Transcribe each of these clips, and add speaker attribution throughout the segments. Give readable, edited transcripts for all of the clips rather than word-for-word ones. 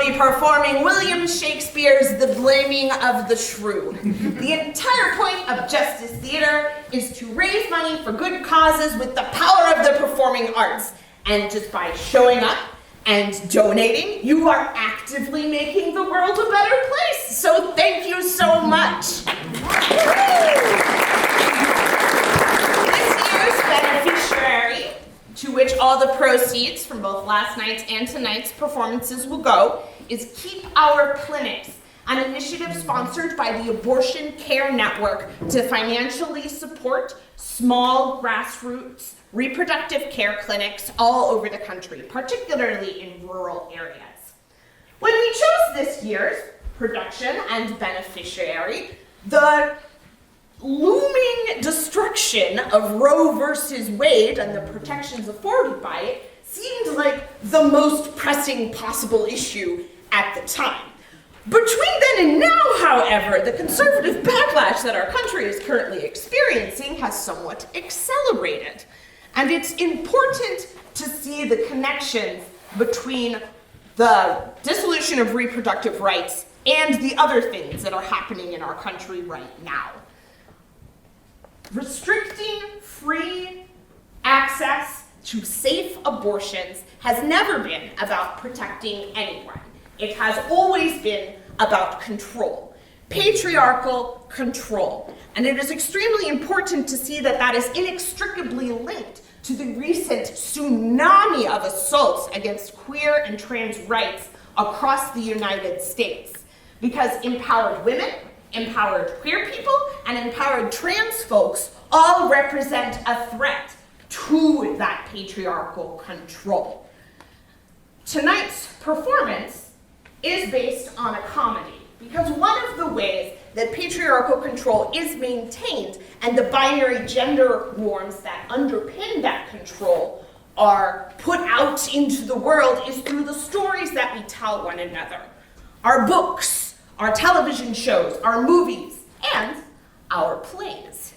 Speaker 1: be performing William Shakespeare's The Blaming of the Shrew. The entire point of Justice Theater is to raise money for good causes with the power of the performing arts. And just by showing up and donating, you are actively making the world a better place. So thank you so much. This year's beneficiary, to which all the proceeds from both last night's and tonight's performances will go, is Keep Our Clinics, an initiative sponsored by the Abortion Care Network to financially support small grassroots reproductive care clinics all over the country, particularly in rural areas. When we chose this year's production and beneficiary, the looming destruction of Roe versus Wade and the protections afforded by it seemed like the most pressing possible issue at the time. Between then and now, however, the conservative backlash that our country is currently experiencing has somewhat accelerated. And it's important to see the connections between the dissolution of reproductive rights and the other things that are happening in our country right now. Restricting free access to safe abortions has never been about protecting anyone. It has always been about control, patriarchal control. And it is extremely important to see that that is inextricably linked to the recent tsunami of assaults against queer and trans rights across the United States. Because empowered women, empowered queer people, and empowered trans folks all represent a threat to that patriarchal control. Tonight's performance is based on a comedy, because one of the ways that patriarchal control is maintained and the binary gender norms that underpin that control are put out into the world is through the stories that we tell one another. Our books, our television shows, our movies, and our plays.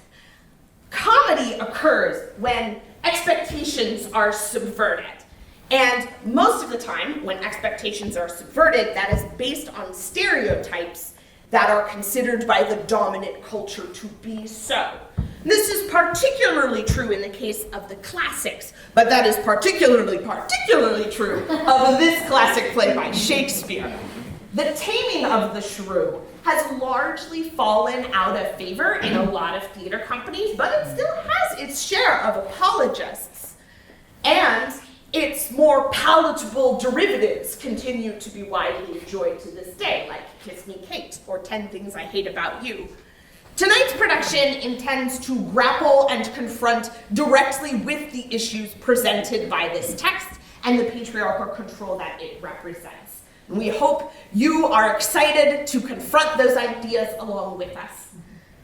Speaker 1: Comedy occurs when expectations are subverted. And most of the time, when expectations are subverted, that is based on stereotypes that are considered by the dominant culture to be so. This is particularly true in the case of the classics, but that is particularly true of this classic play by Shakespeare. The Taming of the Shrew has largely fallen out of favor in a lot of theater companies, but it still has its share of apologists. And its more palatable derivatives continue to be widely enjoyed to this day, like Kiss Me Kate or 10 Things I Hate About You. Tonight's production intends to grapple and confront directly with the issues presented by this text and the patriarchal control that it represents. And we hope you are excited to confront those ideas along with us.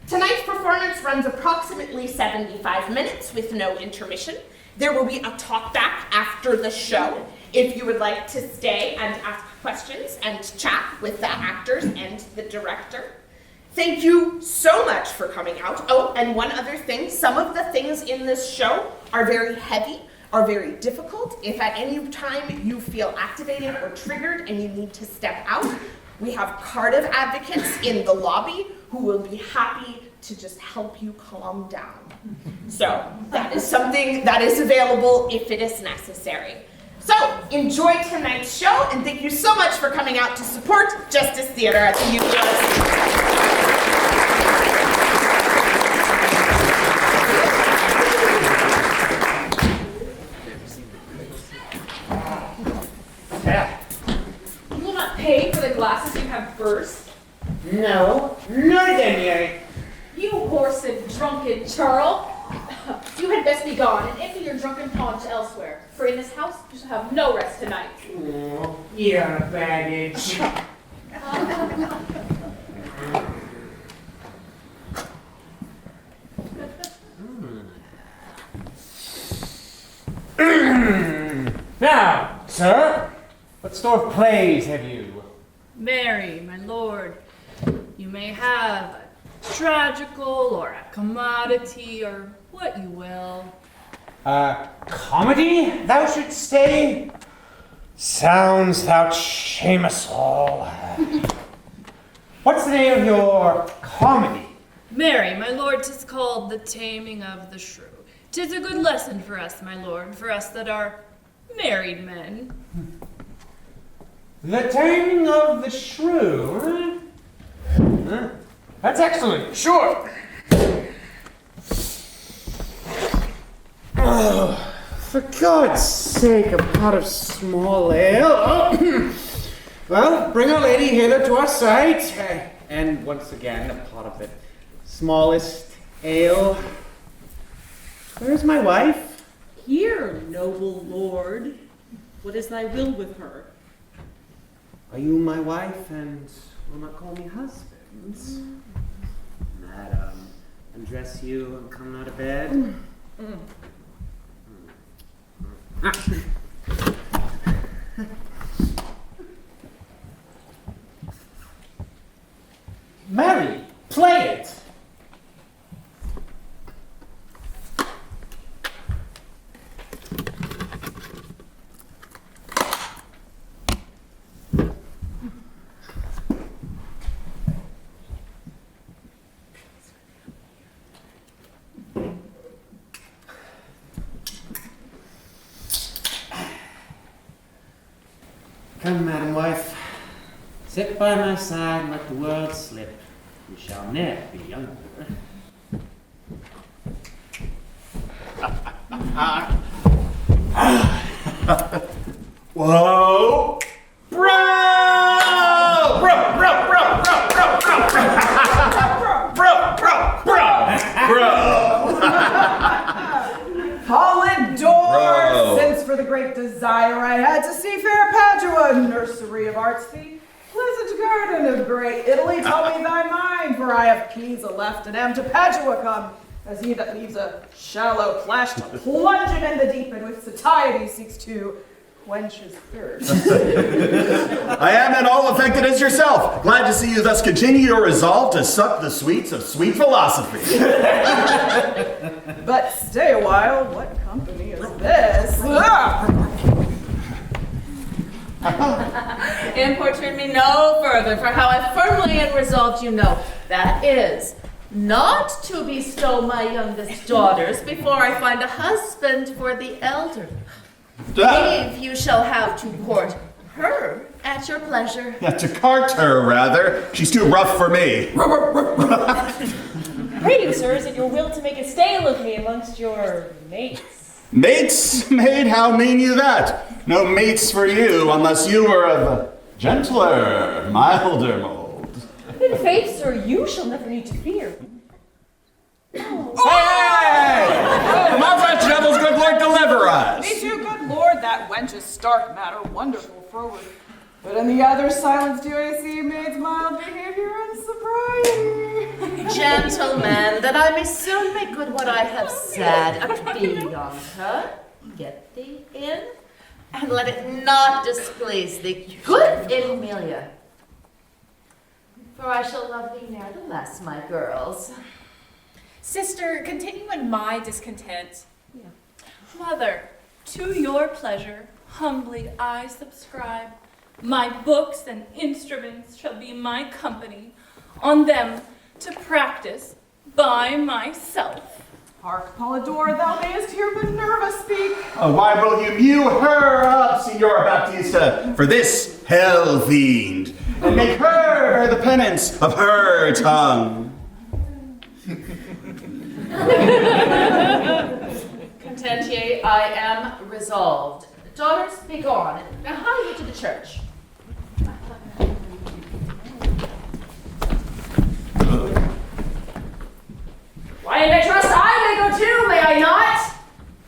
Speaker 1: Tonight's performance runs approximately 75 minutes with no intermission. There will be a talkback after the show if you would like to stay and ask questions and chat with the actors and the director. Thank you so much for coming out. Oh, and one other thing, some of the things in this show are very heavy, are very difficult. If at any time you feel activated or triggered and you need to step out, we have Cardiff advocates in the lobby who will be happy to just help you calm down. So that is something that is available if it is necessary. So enjoy tonight's show, and thank you so much for coming out to support Justice Theater at the UUSC.
Speaker 2: You will not pay for the glasses you have burst?
Speaker 3: No, not again, Mary.
Speaker 2: You horse and drunken churl! You had best be gone and empty your drunken paunch elsewhere, for in this house you shall have no rest tonight.
Speaker 3: Oh, you're a baggage.
Speaker 4: Now, sir, what store of plays have you?
Speaker 5: Mary, my lord, you may have a tragical or a commodity or what you will.
Speaker 4: Comedy, thou shouldst say? Sounds thou shame us all. What's the name of your comedy?
Speaker 5: Marry, my lord, 'tis called The Taming of the Shrew. 'Tis a good lesson for us, my lord, for us that are married men.
Speaker 4: The Taming of the Shrew, huh? That's excellent, sure. Oh, for God's sake, a pot of small ale. Oh. Well, bring our lady hither to our sight. And once again, a pot of the smallest ale. Where's my wife?
Speaker 6: Here, noble lord. What is thy will with her?
Speaker 4: Are you my wife and will not call me husband? Madam, undress you and come out of bed. Mary, play it! Come, madam wife, sit by my side and let the world slip. You shall ne'er be younger.
Speaker 7: Whoa! Bro!
Speaker 8: Polydor, since for the great desire I had to see fair Padua, nursery of arts, the pleasant garden of great Italy, tell me thy mind, for I have Pisa left and am to Padua come, as he that leaves a shallow flash to plunge him in the deep, and with satiety seeks to quench his thirst.
Speaker 7: I am at all affected as yourself. Glad to see you thus continue your resolve to suck the sweets of sweet philosophy.
Speaker 8: But stay a while, what company is this?
Speaker 6: Importune me no further, for how I firmly and resolved you know, that is, not to bestow my youngest daughters before I find a husband for the elder. Eve you shall have to court her at your pleasure.
Speaker 7: Yeah, to cart her, rather. She's too rough for me.
Speaker 9: Pray you, sir, is it your will to make a stale of me amongst your mates?
Speaker 7: Mates, maid, how mean you that? No mates for you, unless you were of a gentler, milder mold.
Speaker 9: In faith, sir, you shall never need to fear.
Speaker 7: Hey! My French devils, good Lord, deliver us!
Speaker 8: Me too, good Lord, that wench's stark matter, wonderful forward. But in the other silence do I see maid's mild behavior and sobriety.
Speaker 6: Gentlemen, that I may soon make good what I have said. Be on her, get thee in, and let it not displease thee, good Emilia. For I shall love thee nevertheless, my girls.
Speaker 2: Sister, continue in my discontent.
Speaker 5: Mother, to your pleasure, humbly I subscribe. My books and instruments shall be my company, on them to practice by myself.
Speaker 8: Hark, Polydor, thou mayest hear Minerva speak.
Speaker 7: Why will you mew her up, Signora Baptista, for this hell fiend, and make her bear the penance of her tongue?
Speaker 6: Content ye, I am resolved. Daughters, be gone. Now hie you to the church.
Speaker 9: Why did I trust I may go too, may I not?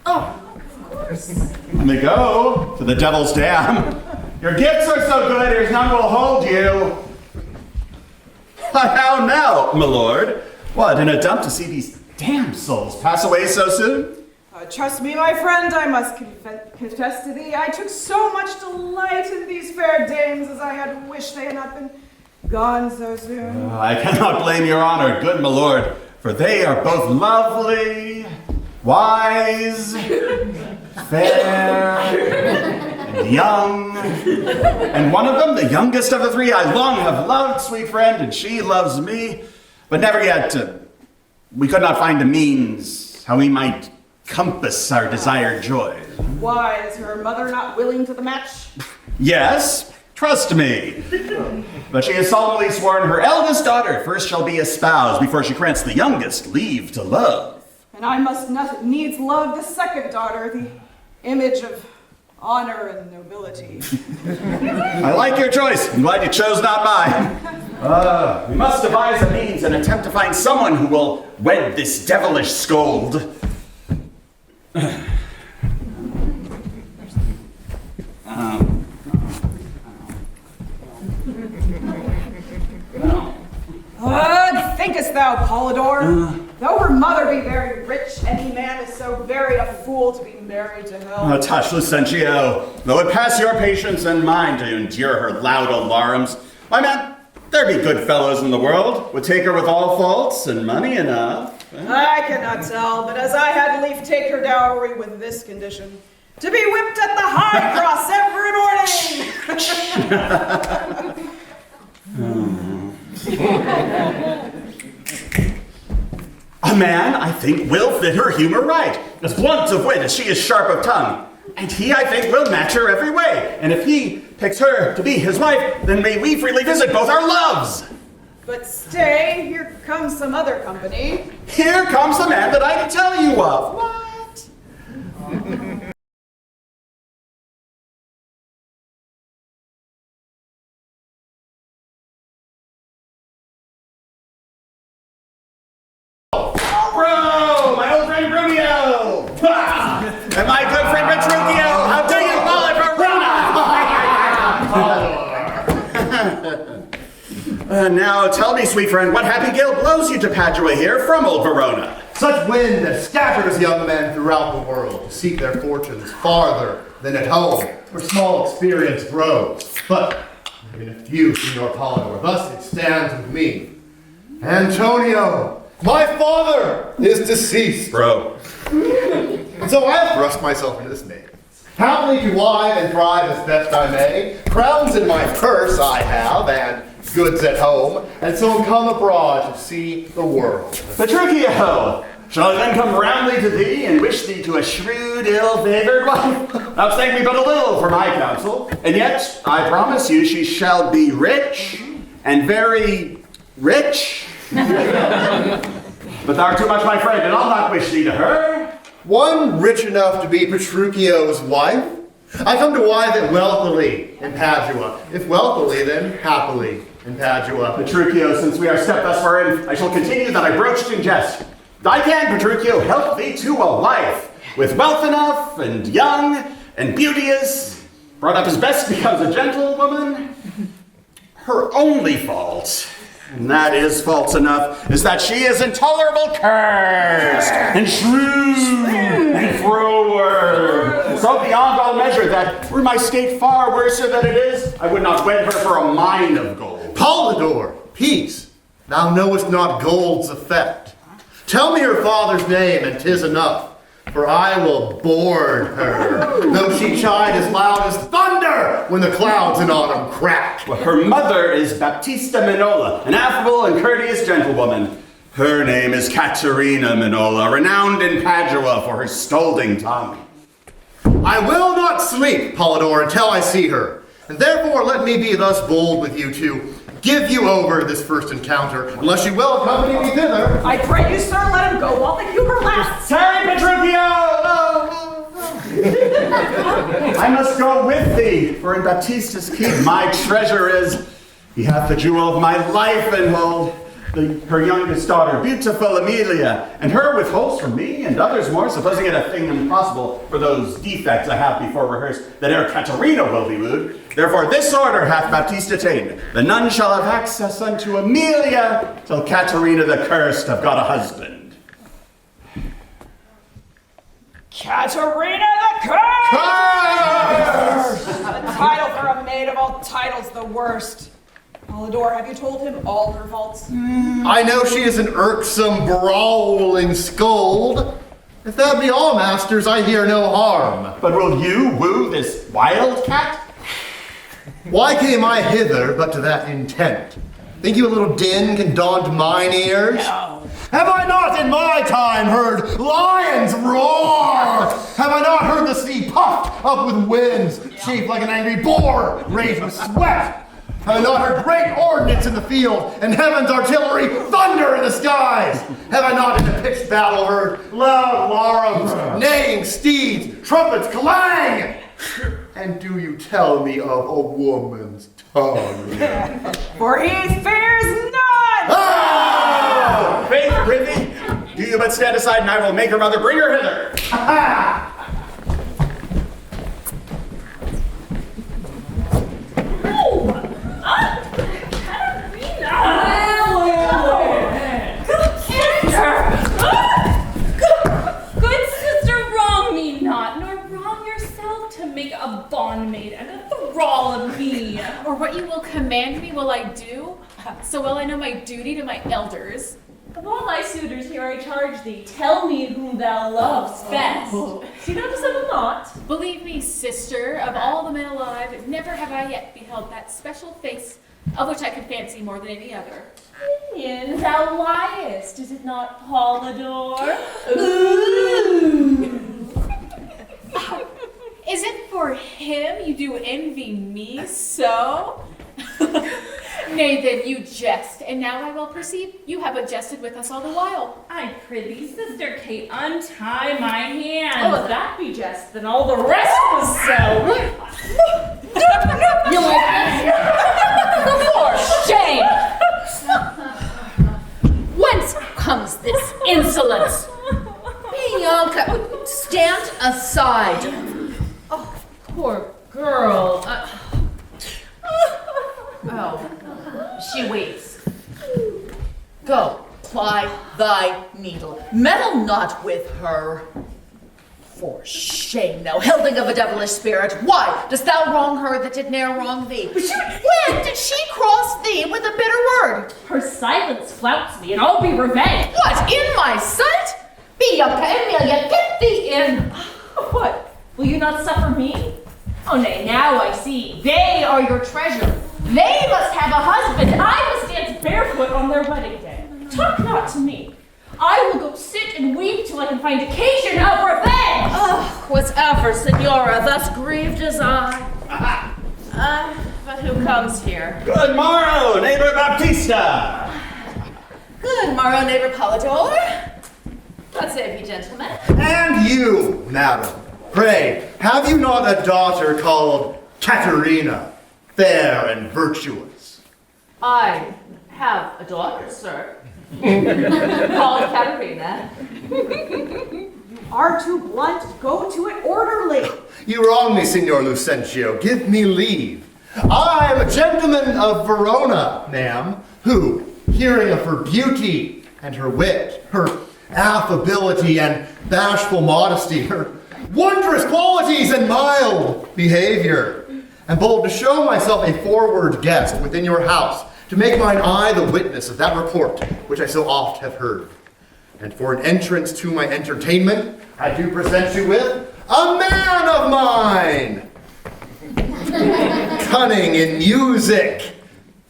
Speaker 6: Oh, of course.
Speaker 7: May go to the devil's dam. Your gifts are so good, there's none will hold you. How now, my lord? What, in a dump to see these damsels pass away so soon?
Speaker 8: Trust me, my friend, I must confess to thee, I took so much delight in these fair dames as I had wished they had not been gone so soon.
Speaker 7: I cannot blame your honor, good my lord, for they are both lovely, wise, fair, and and young. And one of them, the youngest of the three, I long have loved, sweet friend, and she loves me. But never yet, we could not find a means how we might compass our desired joys.
Speaker 8: Why, is her mother not willing to the match?
Speaker 7: Yes, trust me. But she has solemnly sworn her eldest daughter first shall be espoused before she grants the youngest leave to love.
Speaker 8: And I must needs love the second daughter, the image of honor and nobility.
Speaker 7: I like your choice. I'm glad you chose not mine. We must devise a means and attempt to find someone who will wed this devilish scold.
Speaker 8: Thinkest thou, Polydor? Though her mother be very rich, any man is so very a fool to be married to her.
Speaker 7: Tush, Lucentio, though it pass your patience and mine to endure her loud alarums, my man, there be good fellows in the world, would take her with all faults and money enough.
Speaker 8: I cannot tell, but as I had lief take her dowry with this condition, to be whipped at the high cross every morning.
Speaker 7: A man, I think, will fit her humor right, as blunt of wit as she is sharp of tongue. And he, I think, will match her every way. And if he picks her to be his wife, then may we freely visit both our loves.
Speaker 8: But stay, here comes some other company.
Speaker 7: Here comes the man that I can tell you of. What? Bro, my old friend Brunio! And my good friend Petruchio! How do you, Verona? Now tell me, sweet friend, what happy gale blows you to Padua here from old Verona?
Speaker 10: Such wind that scatters young men throughout the world to seek their fortunes farther than at home, where small experience grows. But in a few, Signor Polydor, thus it stands with me. Antonio, my father is deceased.
Speaker 7: Bro.
Speaker 10: And so I have thrust myself into this maze. Happily to wive and thrive as best I may. Crowns in my purse I have, and goods at home, and so come abroad to see the world.
Speaker 7: Petruchio, shall I then come roundly to thee and wish thee to a shrewd, ill-favored wife? Thou thank me but a little for my counsel, and yet I promise you she shall be rich, and very rich. But thou art too much my friend, and I'll not wish thee to her.
Speaker 10: One rich enough to be Petruchio's wife? I come to wive it wealthily in Padua. If wealthily, then happily in Padua.
Speaker 7: Petruchio, since we are stepped thus far in, I shall continue that I broached in jest. I can, Petruchio, help thee to a wife, with wealth enough, and young, and beauteous, brought up as best becomes a gentlewoman. Her only fault, and that is false enough, is that she is intolerable cursed, and shrew, and froward. So beyond all measure that, were my state far worse than it is, I would not wed her for a mine of gold.
Speaker 10: Polydor, peace, thou knowest not gold's effect. Tell me her father's name, and 'tis enough, for I will board her, though she chide as loud as thunder when the clouds in autumn crack.
Speaker 7: Well, her mother is Baptista Minola, an affable and courteous gentlewoman. Her name is Katharina Minola, renowned in Padua for her scolding tongue.
Speaker 10: I will not sleep, Polydor, until I see her, and therefore let me be thus bold with you to give you over this first encounter, unless you will accompany me thither.
Speaker 8: I pray you, sir, let him go while the humor lasts.
Speaker 7: Tarry, Petruchio! I must go with thee, for in Baptista's keep my treasure is. He hath the jewel of my life, and hold her youngest daughter, beautiful Amelia, and her withholds from me and others more, supposing it a thing impossible for those defects I have before rehearsed, that ere Katharina will be wooed. Therefore this order hath Baptista ta'en. The none shall have access unto Amelia till Katharina the cursed have got a husband.
Speaker 8: Katharina the Curse! The title for a maid of all titles, the worst. Polydor, have you told him all her faults?
Speaker 10: I know she is an irksome, brawling scold, If that be all, masters, I hear no harm.
Speaker 7: But will you woo this wild cat?
Speaker 10: Why came I hither but to that intent? Think you a little din can daunt mine ears?
Speaker 7: No.
Speaker 10: Have I not in my time heard lions roar? Have I not heard the sea puffed up with winds, shaped like an angry boar, raged with sweat? Have I not heard great ordnance in the field, and heaven's artillery thunder in the skies? Have I not in the pitched battle heard loud larums, neighing steeds, trumpets clang? And do you tell me of a woman's tongue?
Speaker 8: For he fears none!
Speaker 7: Ah! Faith, prithee, do you but stand aside, and I will make her mother bring her hither.
Speaker 10: Ha!
Speaker 5: Good sister, wrong me not, nor wrong yourself to make a bondmaid and a thrall of me.
Speaker 2: Or what you will command me will I do, so well I know my duty to my elders.
Speaker 9: Of all my suitors here I charge thee, tell me whom thou lovest best. See thou dissemble not.
Speaker 2: Believe me, sister, of all the men alive, never have I yet beheld that special face of which I could fancy more than any other.
Speaker 9: Minion, thou liest. Is it not Polydor?
Speaker 2: Is it for him you do envy me so? Nay then, you jest, and now I well perceive you have but jested with us all the while.
Speaker 5: I prithee, Sister Kate, untie my hands.
Speaker 9: Oh, if that be jest, then all the rest was so.
Speaker 2: You for shame! Whence comes this insolence? Bianca, stand aside. Oh, poor girl. Oh, she weeps. Go, ply thy needle. Meddle not with her. For shame, thou hilding of a devilish spirit. Why dost thou wrong her that did ne'er wrong thee? When did she cross thee with a bitter word?
Speaker 9: Her silence flouts me, and I'll be revenged.
Speaker 2: What, in my sight? Bianca Emilia, get thee in.
Speaker 9: What? Will you not suffer me? Oh nay, now I see. They are your treasure. They must have a husband. I must dance barefoot on their wedding day. Talk not to me. I will go sit and weep till I can find occasion of revenge.
Speaker 6: Oh, was ever Senora thus grieved as I? But who comes here?
Speaker 7: Good morrow, neighbor Baptista.
Speaker 6: Good morrow, neighbor Polydor. God save you, gentlemen.
Speaker 10: And you, madam, pray, have you not a daughter called Katharina, fair and virtuous?
Speaker 6: I have a daughter, sir. Called Katharina.
Speaker 8: You are too blunt. Go to it orderly.
Speaker 10: You wrong me, Signor Lucentio. Give me leave. I am a gentleman of Verona, ma'am, who, hearing of her beauty and her wit, her affability and bashful modesty, her wondrous qualities and mild behavior, am bold to show myself a forward guest within your house, to make mine eye the witness of that report which I so oft have heard. And for an entrance to my entertainment, I do present you with a man of mine, cunning in music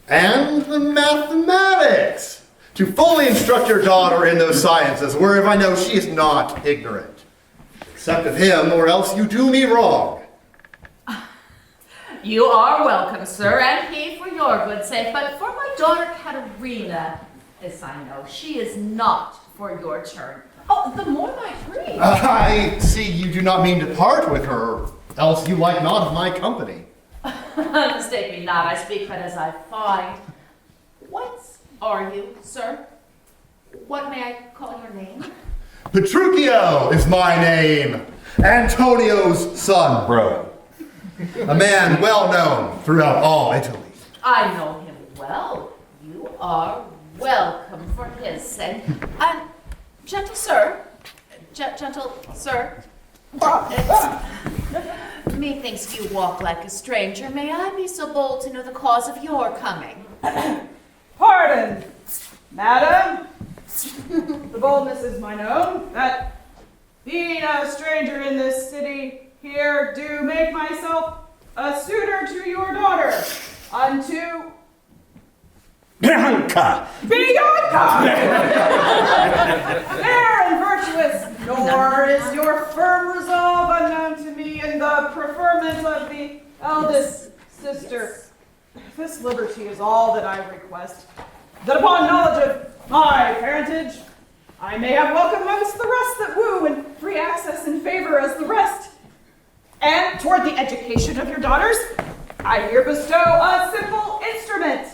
Speaker 10: and the mathematics, to fully instruct your daughter in those sciences, whereof I know she is not ignorant. Accept of him, or else you do me wrong.
Speaker 6: You are welcome, sir, and he for your good sake. But for my daughter Katharina, this I know, she is not for your turn. Oh, the more my grief.
Speaker 10: I see you do not mean to part with her, else you like not of my company.
Speaker 6: Mistake me not, I speak but as I find. Whence are you, sir? What may I call your name?
Speaker 10: Petruchio is my name, Antonio's son.
Speaker 7: Bro.
Speaker 10: A man well known throughout all Italy.
Speaker 6: I know him well. You are welcome for his sake. Gentle sir, methinks you walk like a stranger. May I be so bold to know the cause of your coming?
Speaker 8: Pardon, madam. The boldness is mine own, that being a stranger in this city, here do make myself a suitor to your daughter, unto
Speaker 7: Bianca!
Speaker 8: Bianca! Fair and virtuous, nor is your firm resolve unknown to me in the preferment of the eldest sister. This liberty is all that I request, that upon knowledge of my parentage, I may have welcome amongst the rest that woo, and free access and favor as the rest. And toward the education of your daughters, I here bestow a simple instrument.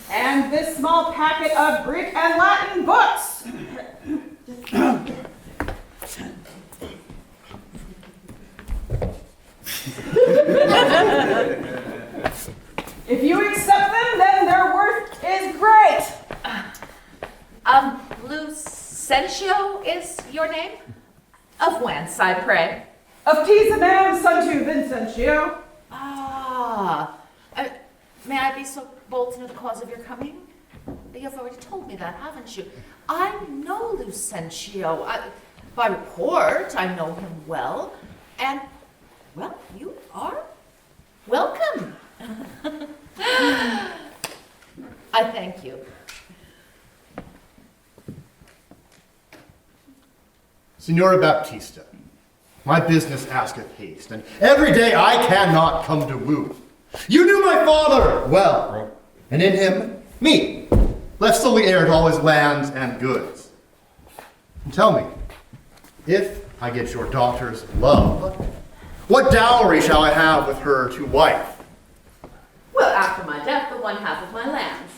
Speaker 8: And this small packet of Greek and Latin books. If you accept them, then their worth is great.
Speaker 6: Lucentio is your name? Of whence, I pray?
Speaker 8: Of Pisa, ma'am, son to Vincentio.
Speaker 6: May I be so bold to know the cause of your coming? You've already told me that, haven't you? I know Lucentio. By report, I know him well. And, well, you are welcome. I thank you.
Speaker 10: Signora Baptista, my business asketh haste, and every day I cannot come to woo. You knew my father well, and in him, me, left solely heir to all his lands and goods. And tell me, if I get your daughter's love, what dowry shall I have with her to wife?
Speaker 6: Well, after my death, the one half of my lands.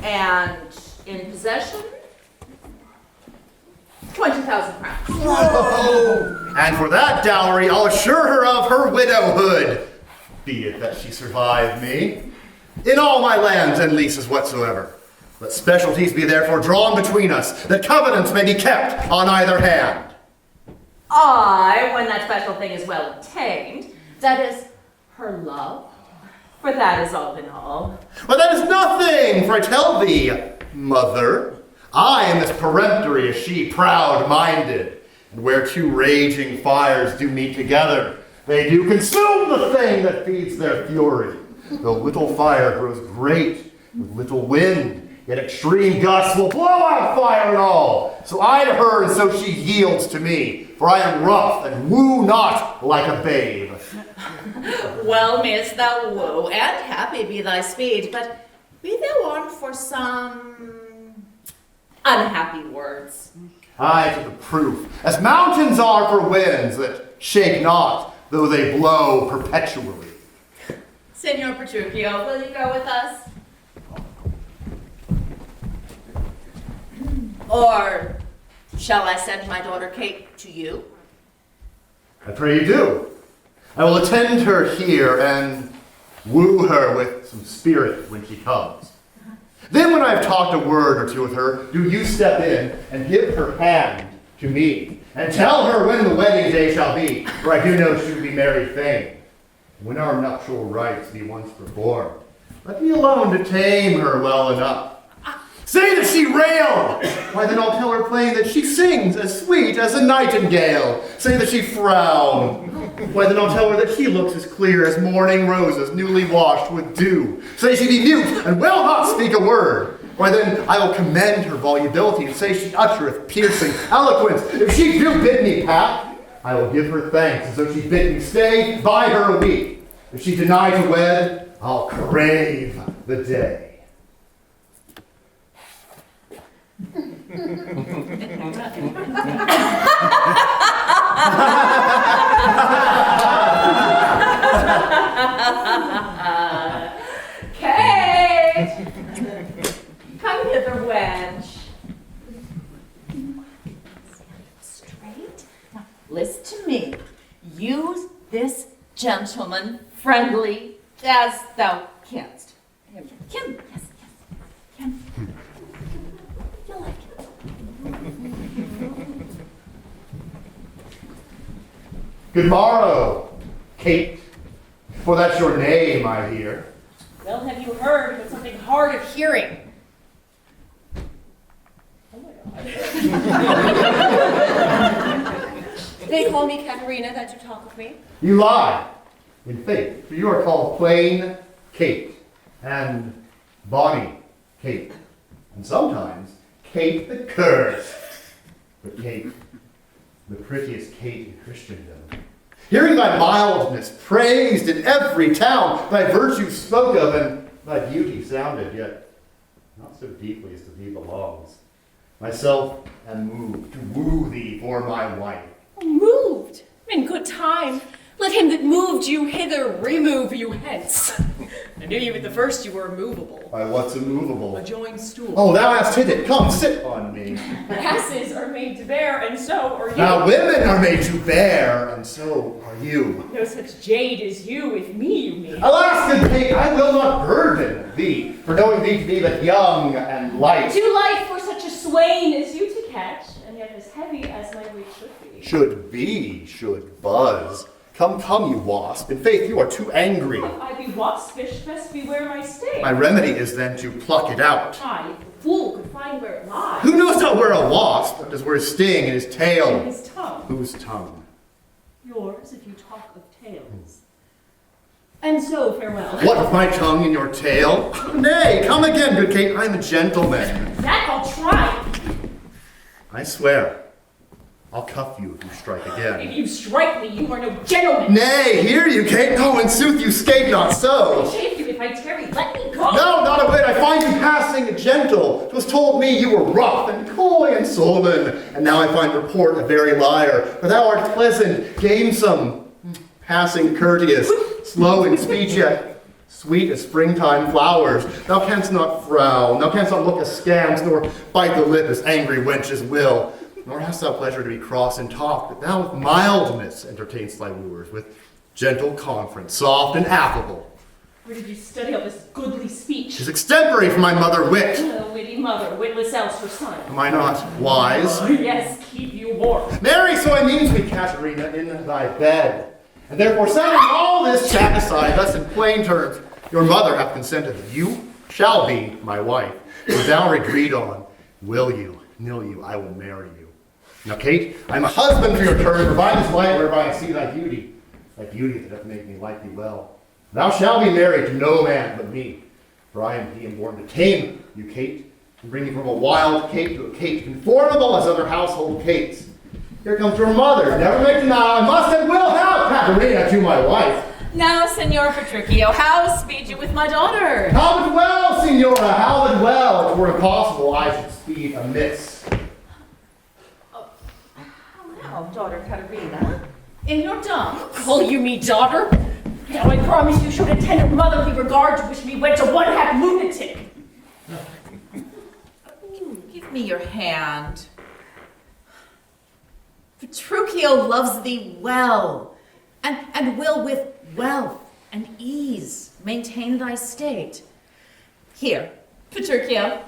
Speaker 6: And in possession, 20,000 crowns.
Speaker 10: Whoa! And for that dowry, I'll assure her of her widowhood, be it that she survive me, in all my lands and leases whatsoever. Let specialties be therefore drawn between us, that covenants may be kept on either hand.
Speaker 6: Aye, when that special thing is well obtained, that is, her love, for that is all in all.
Speaker 10: But that is nothing, for I tell thee, mother, I am as peremptory as she, proud-minded. And where two raging fires do meet together, they do consume the thing that feeds their fury. The little fire grows great with little wind, yet extreme gusts will blow out fire and all. So I to her, and so she yields to me. For I am rough and woo not like a babe.
Speaker 6: Well, mayst thou woo, and happy be thy speed, but be thou on for some unhappy words.
Speaker 10: Aye, to the proof, as mountains are for winds that shake not, though they blow perpetually.
Speaker 6: Signor Petruchio, will you go with us? Or shall I send my daughter Kate to you?
Speaker 10: I pray you do. I will attend her here and woo her with some spirit when she comes. Then when I've talked a word or two with her, do you step in and give her hand to me, and tell her when the wedding day shall be, for I do know she will be married fain. When our nuptial rites be once performed, let me alone to tame her well enough. Say that she railed! Why then I'll tell her plain that she sings as sweet as a nightingale. Say that she frowned. Why then I'll tell her that she looks as clear as morning roses newly washed with dew. Say she be mute and will not speak a word. Why then I will commend her volubility and say she uttereth piercing eloquence. If she do bid me pat, I will give her thanks as though she bid me stay by her a week. If she deny to wed, I'll crave the day.
Speaker 6: Kate! Come hither, wench. Straight. Now, listen to me. Use this gentleman friendly as thou canst. Him, yes. Him. You'll like it.
Speaker 10: Good morrow, Kate. For that's your name, I hear.
Speaker 9: Well, have you heard but something hard of hearing? Oh my God. They call me Katharina, that you talk of me.
Speaker 10: You lie, in faith, for you are called plain Kate, and bonny Kate, and sometimes Kate the Curse. But Kate, the prettiest Kate in Christendom. Hearing thy mildness praised in every town, thy virtue spoke of, and thy beauty sounded, yet not so deeply as to thee belongs. Myself am moved to woo thee for my wife.
Speaker 9: Moved? In good time. Let him that moved you hither remove you hence. I knew you at the first you were immovable.
Speaker 10: By what's immovable?
Speaker 9: A joined stool.
Speaker 10: Oh, thou hast hit it. Come, sit on me.
Speaker 9: Asses are made to bear, and so are you.
Speaker 10: Now women are made to bear, and so are you.
Speaker 9: No such jade as you, with me you mean.
Speaker 10: Alas, good Kate, I will not burden thee, for knowing thee to be but young and light.
Speaker 9: Too light for such a swain as you to catch, and yet as heavy as my weight should be.
Speaker 10: Should buzz. Come, you wasp. In faith, you are too angry.
Speaker 9: If I be waspish, best beware my sting.
Speaker 10: My remedy is then to pluck it out.
Speaker 9: Aye, if the fool could find where it lies.
Speaker 10: Who knows not where a wasp, but does where his sting in his tail?
Speaker 9: In his tongue.
Speaker 10: Whose tongue?
Speaker 9: Yours, if you talk of tales. And so, farewell.
Speaker 10: What, with my tongue in your tail? Nay, come again, good Kate, I'm a gentleman.
Speaker 9: That I'll try.
Speaker 10: I swear, I'll cuff you if you strike
Speaker 9: If
Speaker 10: again.
Speaker 9: you strike me, you are no gentleman.
Speaker 10: Nay, hear you, Kate. No, in sooth, you scape not
Speaker 9: I
Speaker 10: so.
Speaker 9: chafe you if I tarry. Let me go.
Speaker 10: No, not a whit. I find you passing gentle. 'Twas told me you were rough and coy and sullen. And now I find report a very liar. For thou art pleasant, gamesome, passing courteous, slow in speech yet sweet as springtime flowers. Thou canst not frown, thou canst not look askance, nor bite the lip as angry wenches will. Nor hast thou pleasure to be cross in talk, but thou with mildness entertainst thy wooers, with gentle conference, soft and affable.
Speaker 9: Where did you study all this goodly speech?
Speaker 10: 'Tis extempore from my mother wit.
Speaker 9: Witty mother, witless else her son.
Speaker 10: Am I not wise?
Speaker 9: Oh, yes, keep you warm.
Speaker 10: Marry, so I mean to be, Katharina, in thy bed. And therefore, setting all this chat aside, thus in plain terms, your mother hath consented that you shall be my wife. The dowry agreed on, will you, nill you, I will marry you. Now, Kate, I am a husband for your turn. Provide this light whereby I see thy beauty that doth make me like thee well. Thou shalt be married to no man but me, for I am he am born to tame you, Kate, and bring you from a wild Kate to a Kate conformable as other household Kates. Here comes your mother. Never make denial. I must and will have Katharina to my wife.
Speaker 6: Now, Senor Petruchio, how speed you with my daughter?
Speaker 10: How but well, Signora, how but well. If it were impossible, I should speed amiss.
Speaker 6: How, daughter Katharina? In your tongue?
Speaker 9: Call you me daughter? Now I promise you should attend a motherly regard to which me went to one half lunatic.
Speaker 6: Give me your hand. Petruchio loves thee well, and will with wealth and ease maintain thy state. Here, Petruchio,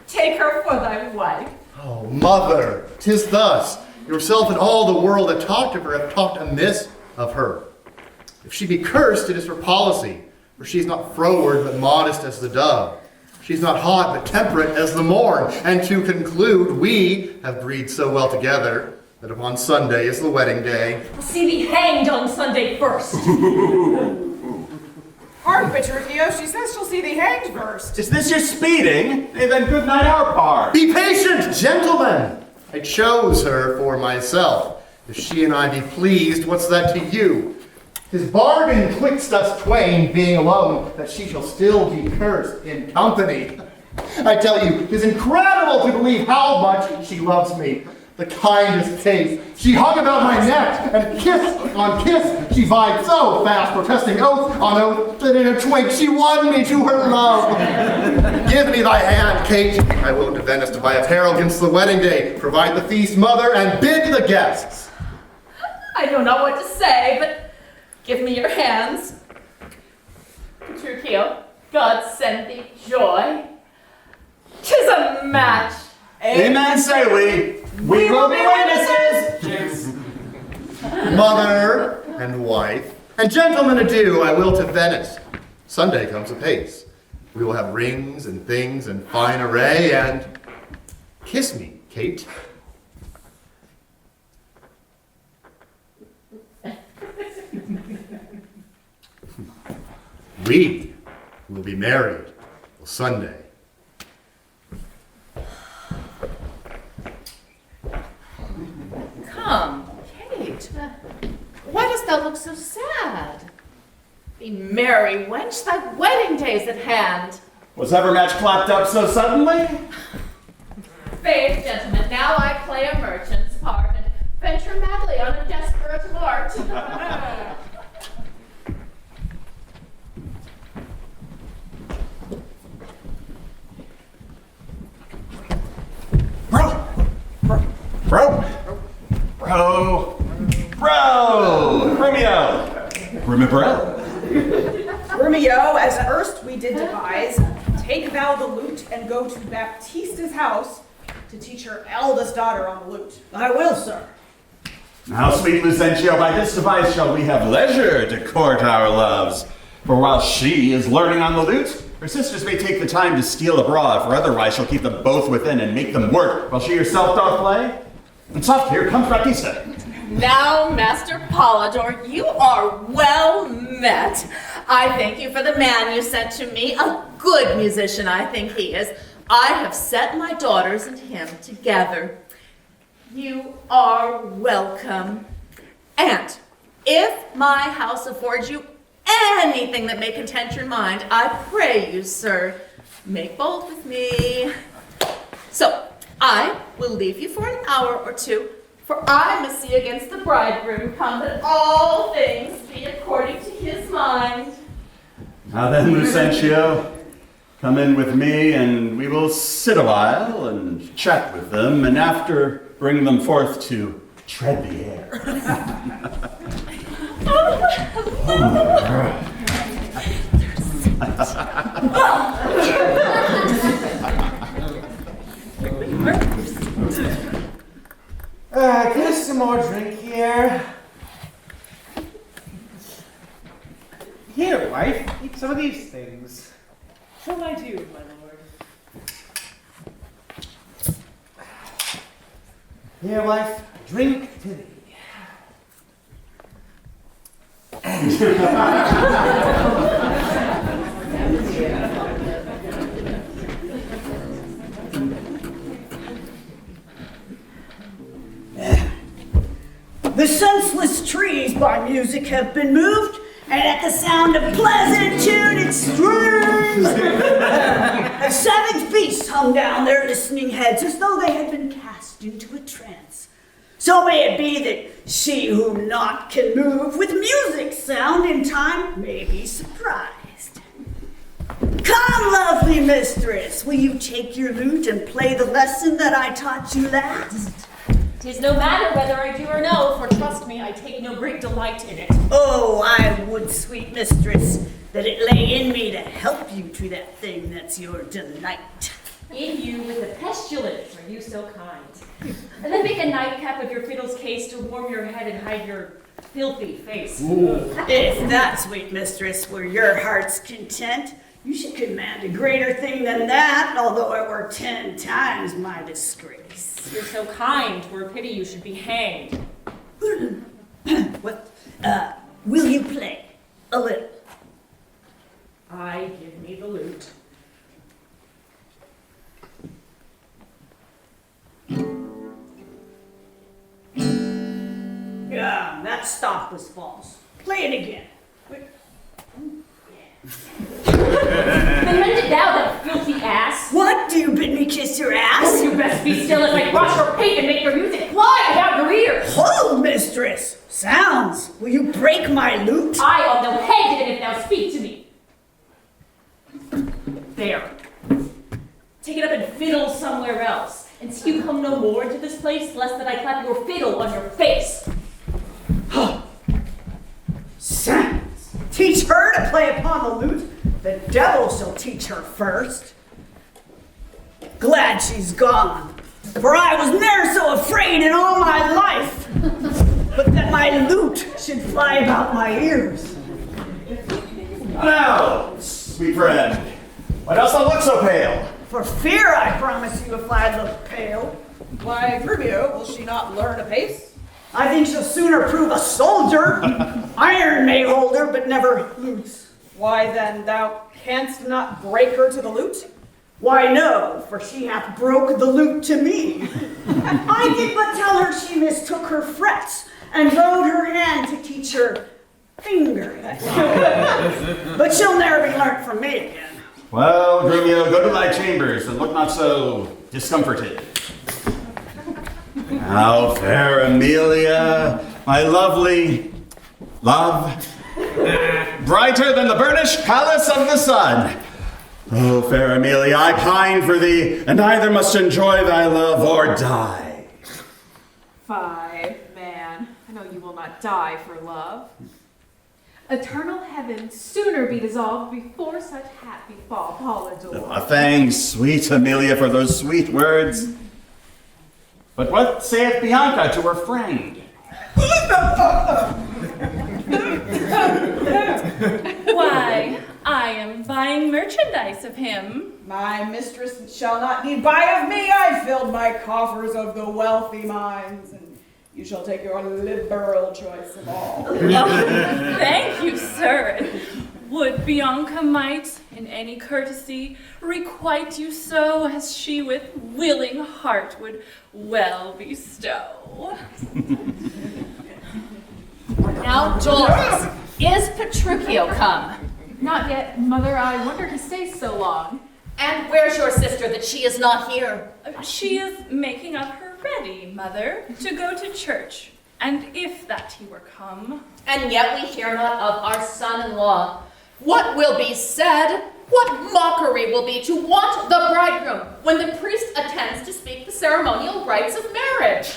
Speaker 6: take her for thy wife.
Speaker 10: Oh, mother, 'tis thus. Yourself and all the world that talked of her have talked amiss of her. If she be cursed, it is her policy, for she is not froward but modest as the dove. She is not hot but temperate as the morn. And to conclude, we have agreed so well together that upon Sunday is the wedding day.
Speaker 9: I'll see thee hanged on Sunday first.
Speaker 8: Pardon, Petruchio, she says she'll see thee hanged first.
Speaker 7: Is this your speeding? Then good night our part.
Speaker 10: Be patient, gentlemen! I chose her for myself. If she and I be pleased, what's that to you? 'Tis bargain twixt us twain, being alone, that she shall still be cursed in company. I tell you, 'tis incredible to believe how much she loves me. The kindest taste. She hung about my neck, and kiss on kiss she vied so fast, protesting oath on oath, that in a twink she won me to her love. Give me thy hand, Kate. I will to Venice to buy apparel against the wedding day. Provide the feast, mother, and bid the guests.
Speaker 6: I know not what to say, but give me your hands. Petruchio, God send thee joy. 'Tis a match.
Speaker 7: Amen, say we. We will be witnesses. Cheers.
Speaker 10: mother and wife, and gentlemen adieu, I will to Venice. Sunday comes apace. We will have rings and things and fine array, and kiss me, Kate. We will be married Sunday.
Speaker 6: Come, Kate. Why dost thou look so sad? Be merry, wench, thy wedding day is at hand.
Speaker 7: Was ever match clapped up so suddenly?
Speaker 6: Faith, gentlemen, now I play a merchant's part and venture madly on a desperate heart.
Speaker 7: Romeo! Remember
Speaker 8: Romeo, as erst we did devise, take thou the lute and go to Baptista's house to teach her eldest daughter on the lute.
Speaker 11: I will, sir.
Speaker 7: Now, sweet Lucentio, by this device shall we have leisure to court our loves. For while she is learning on the lute, her sisters may take the time to steal abroad, for otherwise she'll keep them both within and make them work, while she herself doth play. And soft, here comes Baptista.
Speaker 6: Now, Master Polydor, you are well met. I thank you for the man you sent to me. A good musician, I think he is. I have set my daughters and him together. You are welcome. And if my house affords you anything that may content your mind, I pray you, sir, make bold with me. So, I will leave you for an hour or two, for I must see against the bridegroom come that all things be according to his mind.
Speaker 7: Now then, Lucentio, come in with me, and we will sit a while and chat with them, and after bring them forth to tread the air.
Speaker 4: Get us some more drink here. Here, wife, eat some of these things.
Speaker 8: Shall I do, my lord?
Speaker 4: Here, wife, drink to thee.
Speaker 11: The senseless trees by music have been moved, and at the sound of pleasant tuned strings, the savage beasts hung down their listening heads as though they had been cast into a trance. So may it be that she whom naught can move with music's sound in time may be surprised. Come, lovely mistress, will you take your lute and play the lesson that I taught you last?
Speaker 9: 'Tis no matter whether I do or no, for trust me, I take no great delight in it.
Speaker 11: Oh, I would, sweet mistress, that it lay in me to help you to that thing that's your delight.
Speaker 9: In you with a pestilence, are you so kind? And then make a nightcap of your fiddle's case to warm your head and hide your filthy face.
Speaker 11: If that, sweet mistress, were your heart's content, you should command a greater thing than that, although it were 10 times my disgrace.
Speaker 9: You're so kind, 'twere a pity you should be hanged.
Speaker 11: What, will you play? A little.
Speaker 9: I give me the lute.
Speaker 11: Yeah, that stop was false. Play it again.
Speaker 9: Then mend it thou, that filthy ass.
Speaker 11: What, do you bid me kiss your ass?
Speaker 9: Oh, you best be still as I brush your pate and make your music fly about your ears.
Speaker 11: Hold, mistress. Sounds. Will you break my lute?
Speaker 9: I on no head did it if thou speak to me. There. Take it up and fiddle somewhere else. And see you come no more into this place, lest that I clap your fiddle on your face.
Speaker 11: Sounds. Teach her to play upon the lute. The devil shall teach her first. Glad she's gone, for I was ne'er so afraid in all my life. But that my lute fly about my ears.
Speaker 7: Now, sweet friend, why dost thou look so pale?
Speaker 8: For fear, I promise you, if I look pale. Why, Grumio, will she not learn apace?
Speaker 11: I think she'll sooner prove a soldier. Iron may hold her, but never loose.
Speaker 8: Why then, thou canst not break her to the lute?
Speaker 11: Why no, for she hath broke the lute to me. I did but tell her she mistook her frets, and rode her hand to teach her fingering. But she'll ne'er be learnt from me again.
Speaker 7: Well, Grumio, go to thy chambers and look not so discomforted. Now, fair Amelia, my lovely love, brighter than the burnished palace of the sun. Oh, fair Amelia, I pine for thee, and either must enjoy thy love or die.
Speaker 9: Fie, man, I know you will not die for love. Eternal heaven sooner be dissolved before such hap befall Polydor.
Speaker 7: Thanks, sweet Amelia, for those sweet words. But what saith Bianca to her friend?
Speaker 5: Why, I am buying merchandise of him.
Speaker 8: My mistress shall not need buy of me. I filled my coffers of the wealthy minds, and you shall take your liberal choice of all.
Speaker 5: Thank you, sir. Would Bianca might, in any courtesy, requite you so as she with willing heart would well bestow.
Speaker 6: Now, Doris, is Petruchio come?
Speaker 9: Not yet, mother. I wonder he stays so long.
Speaker 6: And where's your sister that she is not here?
Speaker 5: She is making up her ready, mother, to go to church. And if that he were come.
Speaker 6: And yet we hear not of our son-in-law. What will be said? What mockery will be to want the bridegroom when the priest attends to speak the ceremonial rites of marriage?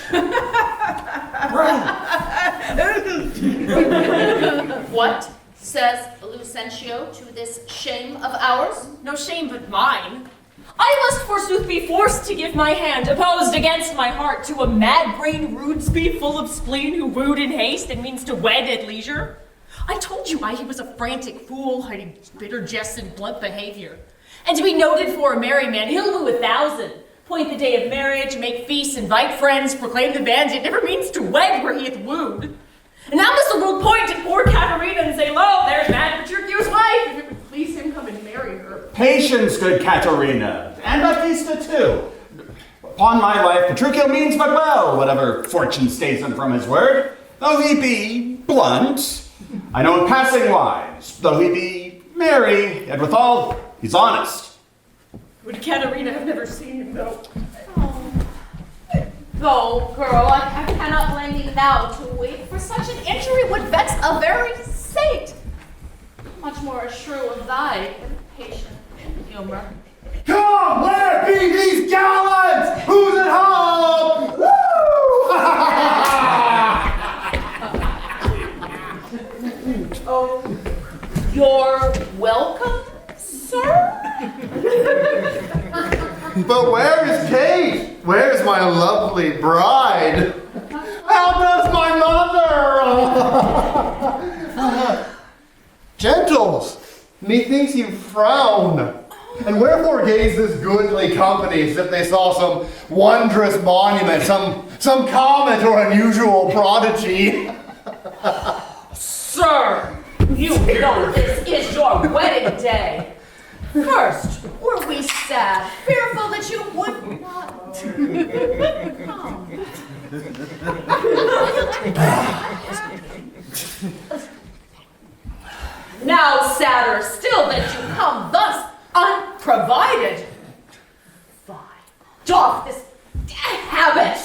Speaker 6: What says Lucentio to this shame of ours?
Speaker 9: No shame but mine. I must forsooth be forced to give my hand, opposed against my heart, to a mad-brained rudesby full of spleen who wooed in haste and means to wed at leisure. I told you he was a frantic fool, hiding bitter jests and blunt behavior. And to be noted for a merry man, he'll woo 1,000. Point the day of marriage, make feasts, invite friends, proclaim the banns, yet never means to wed where he hath wooed. And now must the world point at poor Katharina and say, lo, there's mad Petruchio's wife, if it would please him, come and marry her.
Speaker 7: Patience, good Katharina, and Baptista too. Upon my life, Petruchio means but well, whatever fortune stays him from his word. Though he be blunt, I know him passing wise. Though he be merry, and withal, he's honest.
Speaker 9: Would Katharina have never seen him, though?
Speaker 6: Though, girl, I cannot blame thee now to wait, for such an injury would vex a very saint. Much more a shrew of thy impatient humor.
Speaker 10: Come, where be these gallants? Who's at home? Woo!
Speaker 6: Oh, you're welcome, sir?
Speaker 10: But where is Kate? Where's my lovely bride? How does my mother? Gentles, methinks you frown. And wherefore gaze this goodly company as if they saw some wondrous monument, some comet or unusual prodigy?
Speaker 6: Sir, you know this is your wedding day. First, were we sad, fearful that you would not come. Now sadder still that you come thus unprovided. Fie, doff this habit.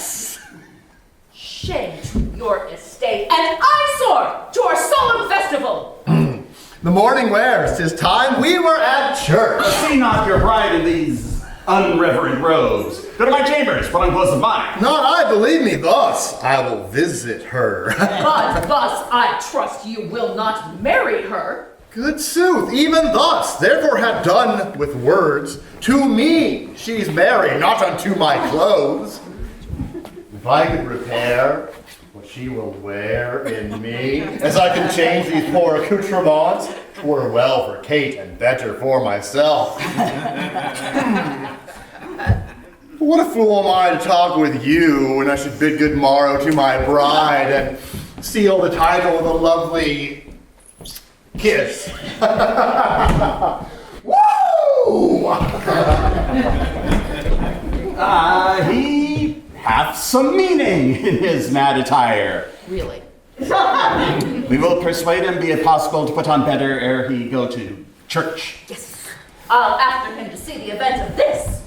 Speaker 6: Shame to your estate, and eyesore to our solemn festival.
Speaker 10: The morning wears, 'tis time we were at church.
Speaker 7: See not your bride in these unreverent robes. Go to my chambers, put on clothes of mine.
Speaker 10: Not I, believe me, thus I will visit her.
Speaker 6: But thus I trust you will not marry her.
Speaker 10: Good sooth, even thus, therefore have done with words. To me she's married, not unto my clothes. If I could repair what she will wear in me, as I can change these poor accoutrements. 'Twere well for Kate and better for myself. What a fool am I to talk with you when I should bid good morrow to my bride and seal the title with a lovely kiss. Woo!
Speaker 7: He hath some meaning in his mad attire.
Speaker 2: Really?
Speaker 7: We will persuade him, be it possible, to put on better ere he go to church.
Speaker 2: Yes. I'll after him to see the event of this.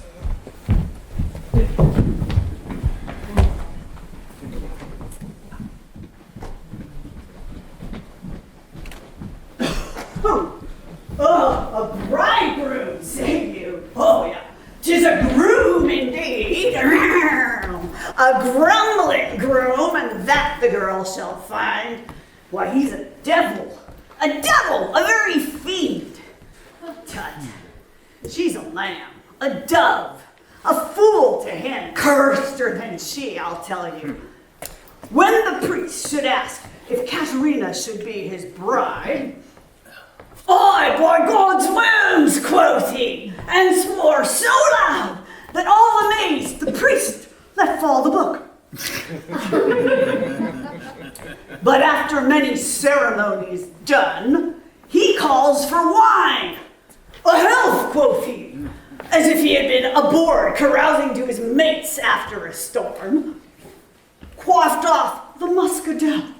Speaker 11: Oh, a bridegroom, say you? Oh, yeah. 'Tis a groom indeed. A grumbling groom, and that the girl shall find. Why, he's a devil, a very fiend. Tut, she's a lamb, a dove, a fool to him, curster than she, I'll tell you. When the priest should ask if Katharina should be his bride, "Aye, by God's wounds," quoth he, and swore so loud that all amazed the priest let fall the book. But after many ceremonies done, he calls for wine. "A health," quoth he, as if he had been aboard carousing to his mates after a storm. Quaffed off the muscadel.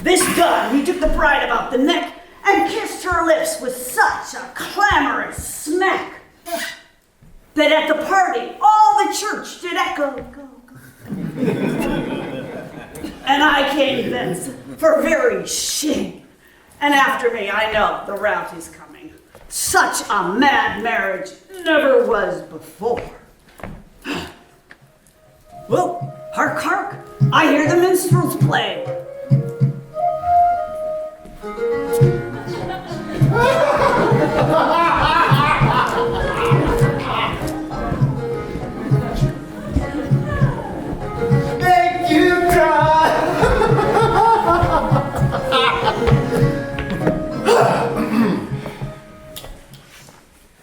Speaker 11: This done, he took the bride about the neck and kissed her lips with such a clamorous smack that at the party all the church did echo, go, go. And I came thence for very shame, and after me I know the rout is coming. Such a mad marriage never was before. Well, hark, hark, I hear the minstrels play.
Speaker 10: Make you cry.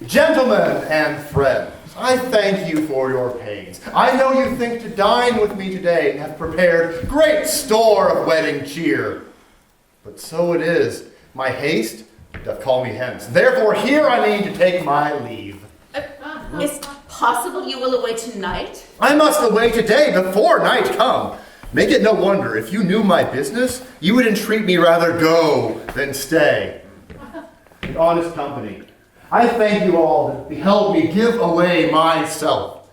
Speaker 10: Gentlemen and friends, I thank you for your pains. I know you think to dine with me today and have prepared great store of wedding cheer. But so it is. My haste doth call me hence. Therefore here I mean to take my leave.
Speaker 2: Is it possible you will away tonight?
Speaker 10: I must away today before night come. Make it no wonder, if you knew my business, you would entreat me rather go than stay. In honest company, I thank you all that beheld me give away myself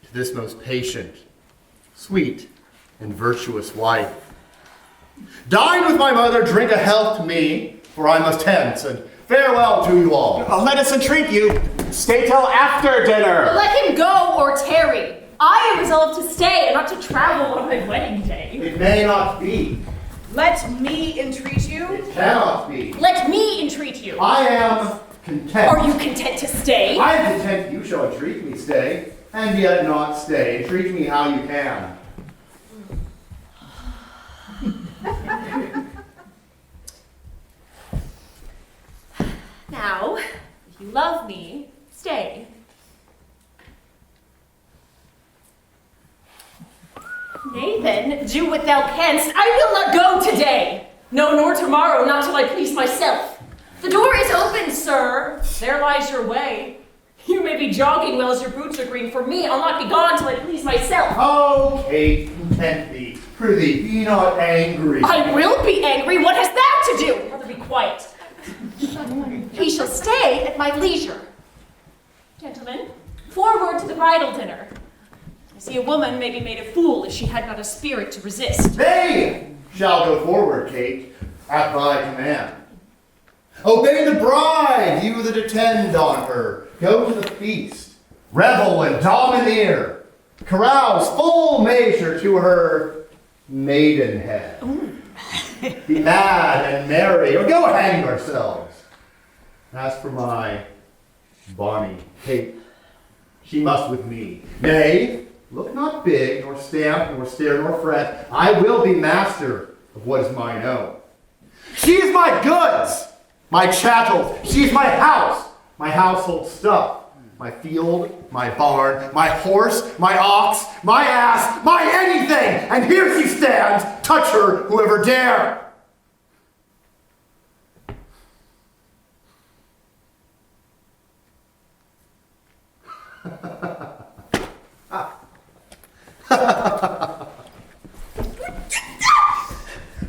Speaker 10: to this most patient, sweet, and virtuous wife. Dine with my mother, drink a health to me, for I must hence, and farewell to you all.
Speaker 7: Let us entreat you. Stay till after dinner.
Speaker 9: Let him go or tarry. I am resolved to stay and not to travel on my wedding day.
Speaker 10: It may not be.
Speaker 8: Let me entreat you.
Speaker 10: It cannot be.
Speaker 9: Let me entreat you.
Speaker 10: I am content.
Speaker 9: Are you content to stay?
Speaker 10: I am content you shall entreat me stay, and yet not stay. Entreat me how you can.
Speaker 9: Now, if you love me, stay. Nathan, do what thou canst. I will not go today. No, nor tomorrow, not till I please myself. The door is open, sir. There lies your way. You may be jogging well as your boots are green. For me, I'll not be gone till I please myself.
Speaker 10: Oh, Kate, content thee. Prithee, be not angry.
Speaker 9: I will be angry. What has that to do? Rather be quiet. He shall stay at my leisure. Gentlemen, forward to the bridal dinner. I see a woman may be made a fool if she had not a spirit to resist.
Speaker 10: They shall go forward, Kate, at thy command. Obey the bride, you that attend on her. Go to the feast, revel and domineer. Carouse full measure to her maidenhead. Be mad and merry, or go hang yourselves. As for my bonny Kate, she must with me. Nay, Look not big, nor stamp, nor stare, nor fret. I will be master of what is mine own. She is my goods, my chattels. She is my house, my household stuff. My field, my barn, my horse, my ox, my ass, my anything. And here she stands. Touch her, whoever dare.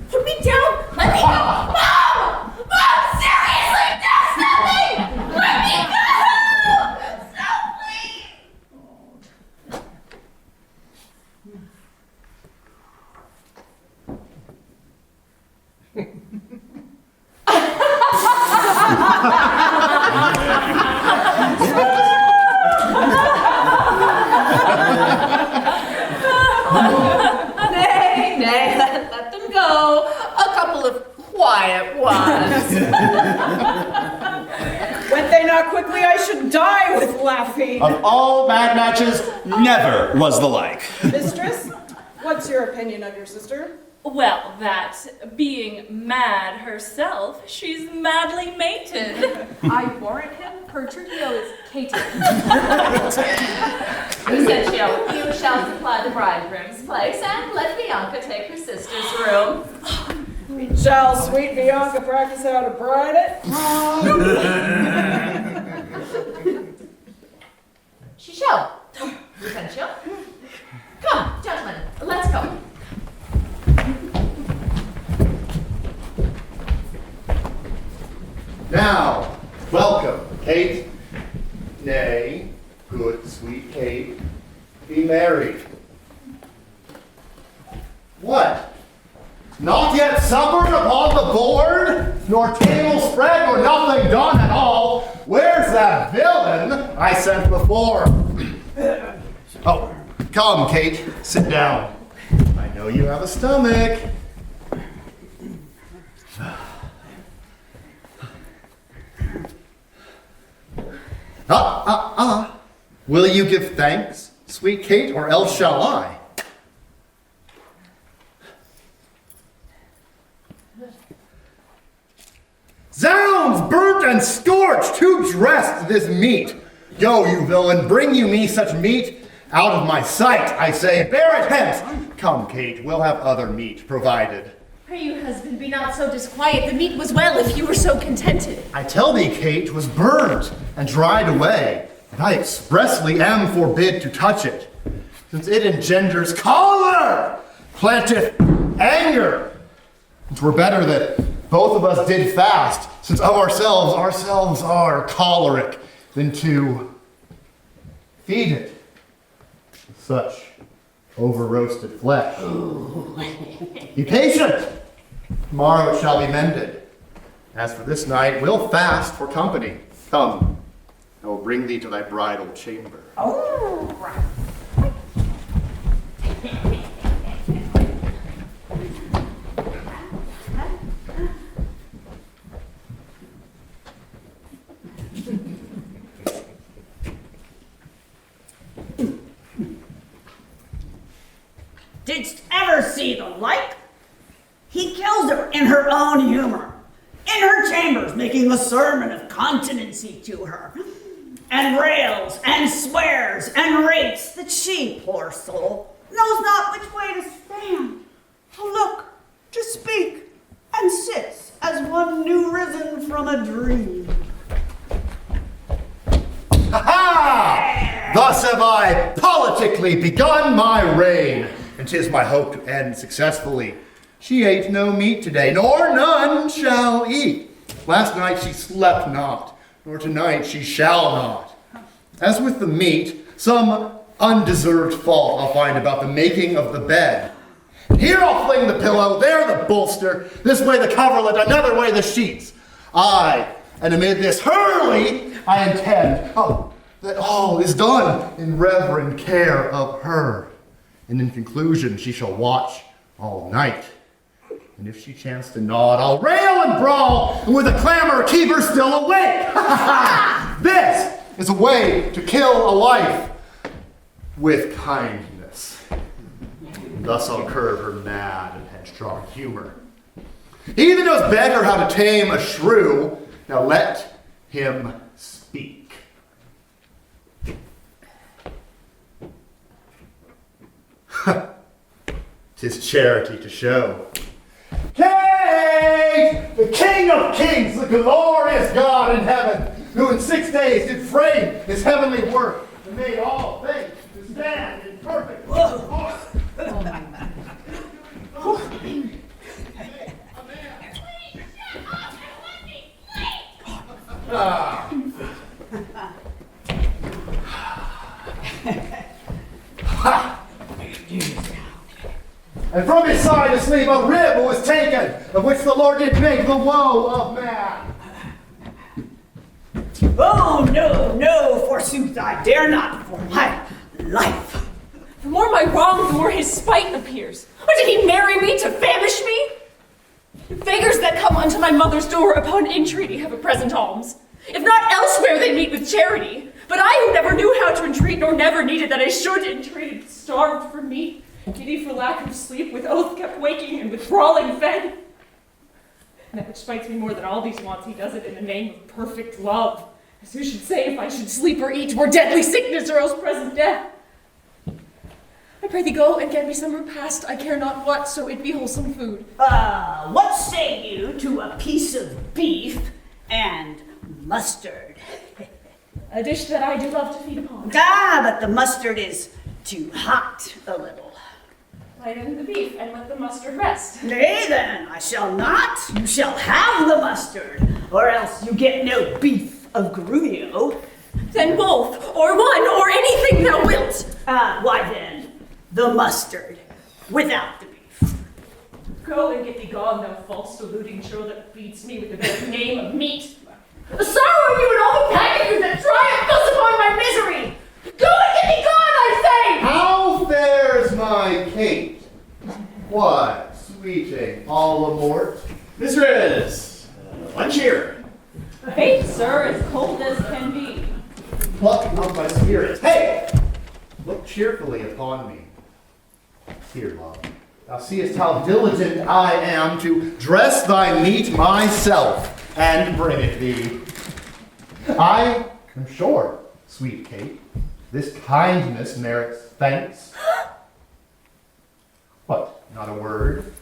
Speaker 9: Put me down! Let me go! Mom! Mom, seriously, do something! Let me go! Stop, please!
Speaker 6: Nay, let them go. A couple of quiet ones.
Speaker 8: Went they not quickly, I should die with laughing.
Speaker 7: Of all bad matches, never was the like.
Speaker 8: Mistress, what's your opinion of your sister?
Speaker 5: Well, that, being mad herself, she's madly mated.
Speaker 9: I warrant him, Petruchio is catered.
Speaker 6: Petruchio, you shall supply the bridegroom's place and let Bianca take her sister's room.
Speaker 8: Shall sweet Bianca practice how to bride it?
Speaker 6: She shall. Petruchio. Come, gentlemen, let's go.
Speaker 10: Now, welcome, Kate. Nay, good, sweet Kate, be married. What? Not yet supper upon the board, nor table spread, nor nothing done at all. Where's that villain I sent before? Oh, come, Kate, sit down. I know you have a stomach. Will you give thanks, sweet Kate, or else shall I? Zounds, burnt and scorched, who dressed this meat? Go, you villain, bring you me such meat out of my sight, I say, bear it hence. Come, Kate, we'll have other meat provided.
Speaker 9: Pray you, husband, be not so disquiet. The meat was well if you were so contented.
Speaker 10: I tell thee, Kate, was burnt and dried away, and I expressly am forbid to touch it, since it engenders choler, planteth anger. It were better that both of us did fast, since of ourselves are choleric, than to feed it with such over-roasted flesh. Be patient. Tomorrow it shall be mended. As for this night, we'll fast for company. Come, I will bring thee to thy bridal chamber.
Speaker 8: Oh, right.
Speaker 11: Didst ever see the like? He kills her in her own humor, in her chambers, making a sermon of continency to her, and rails and swears and rates that she, poor soul, knows not which way to stand, to look, to speak, and sits as one new risen from a dream.
Speaker 10: Ha! Thus have I politically begun my reign, and 'tis my hope to end successfully. She ate no meat today, nor none shall eat. Last night she slept not, nor tonight she shall not. As with the meat, some undeserved fault I'll find about the making of the bed. Here I'll fling the pillow, there the bolster, this way the coverlet, another way the sheets. Aye, and amid this hurly I intend, that all is done in reverent care of her. And in conclusion, she shall watch all night. And if she chance to nod, I'll rail and brawl, and with a clamor keep her still awake. This is a way to kill a life with kindness. and thus I'll curb her mad and headstrong humor. He that knows better how to tame a shrew, now let him speak. 'Tis charity to show. Kate, the King of Kings, the glorious God in heaven, who in 6 days did frame his heavenly work and made all things to stand in perfect order. And from his side asleep a rib was taken, of which the Lord did make the woe of man.
Speaker 11: Oh, no, no, forsooth, I dare not for my life.
Speaker 9: The more my wrong, the more his spite appears. Or did he marry me to famish me? Beggars that come unto my mother's door upon entreaty have a present alms. If not elsewhere, they meet with charity. But I, who never knew how to entreat, nor never needed that I should entreat, starved for meat, giddy for lack of sleep, with oath kept waking, and with brawling fed. And that which spites me more than all these wants, he does it in the name of perfect love. As who should say, if I should sleep or eat, were deadly sickness or else present death. I pray thee go and get me some repast, I care not what, so it be wholesome food.
Speaker 11: What say you to a piece of beef and mustard?
Speaker 9: A dish that I do love to feed upon.
Speaker 11: But the mustard is too hot a little.
Speaker 9: Light in the beef and let the mustard rest.
Speaker 11: Nay then, I shall not. You shall have the mustard, or else you get no beef of Grunio.
Speaker 9: Then both, or one, or anything thou wilt.
Speaker 11: Why then, the mustard, without the beef.
Speaker 9: Go and get thee gone, thou false deluding churl that feeds me with the very name of meat. The sorrow of you and all the packages that triumph thus upon my misery! Go and get thee gone, I say!
Speaker 10: How fares my Kate? What, sweeting all amort?
Speaker 7: Mistress, lunch here.
Speaker 9: Fate, sir, as cold as can be.
Speaker 10: Pluck not my spirits. Hey! Look cheerfully upon me. Here, love, thou seest how diligent I am to dress thy meat myself and bring it thee. I am sure, sweet Kate, this kindness merits thanks. What, not a word?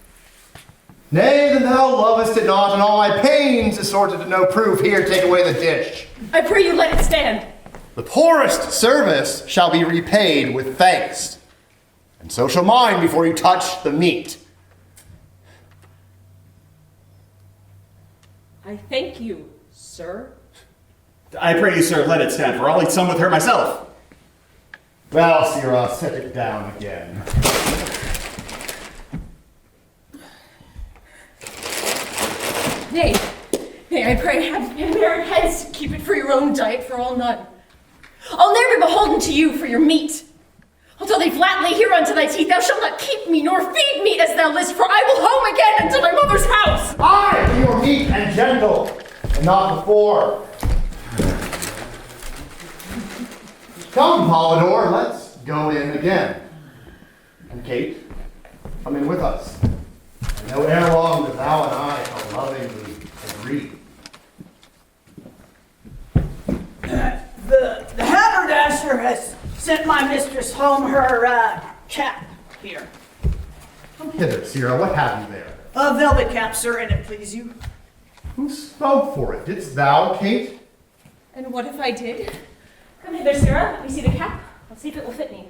Speaker 10: Nay, then thou lovest it not, and all my pains assorted to no proof. Here, take away the dish.
Speaker 9: I pray you let it stand.
Speaker 10: The poorest service shall be repaid with thanks, and so shall mine before you touch the meat.
Speaker 9: I thank you, sir.
Speaker 7: I pray you, sir, let it stand, for I'll eat some with her myself.
Speaker 10: Well, Sirrah, set it down again.
Speaker 9: Nay, I pray have merit hence, keep it for your own diet, for all none. I'll ne'er be beholden to you for your meat. Until they flat lay here unto thy teeth, thou shalt not keep me, nor feed me as thou list, for I will home again unto my mother's house.
Speaker 10: I be your meek and gentle, and not before. Come, Polydor, let's go in again. And Kate, come in with us. I know ere long that thou and I shall lovingly agree.
Speaker 11: The haberdasher has sent my mistress home her cap here.
Speaker 10: Come hither, Sirrah, what have you there?
Speaker 11: A velvet cap, sir, and it please you.
Speaker 10: Who spoke for it? Didst thou, Kate?
Speaker 9: And what if I did? Come hither, Sirrah. Let me see the cap. I'll see if it will fit me.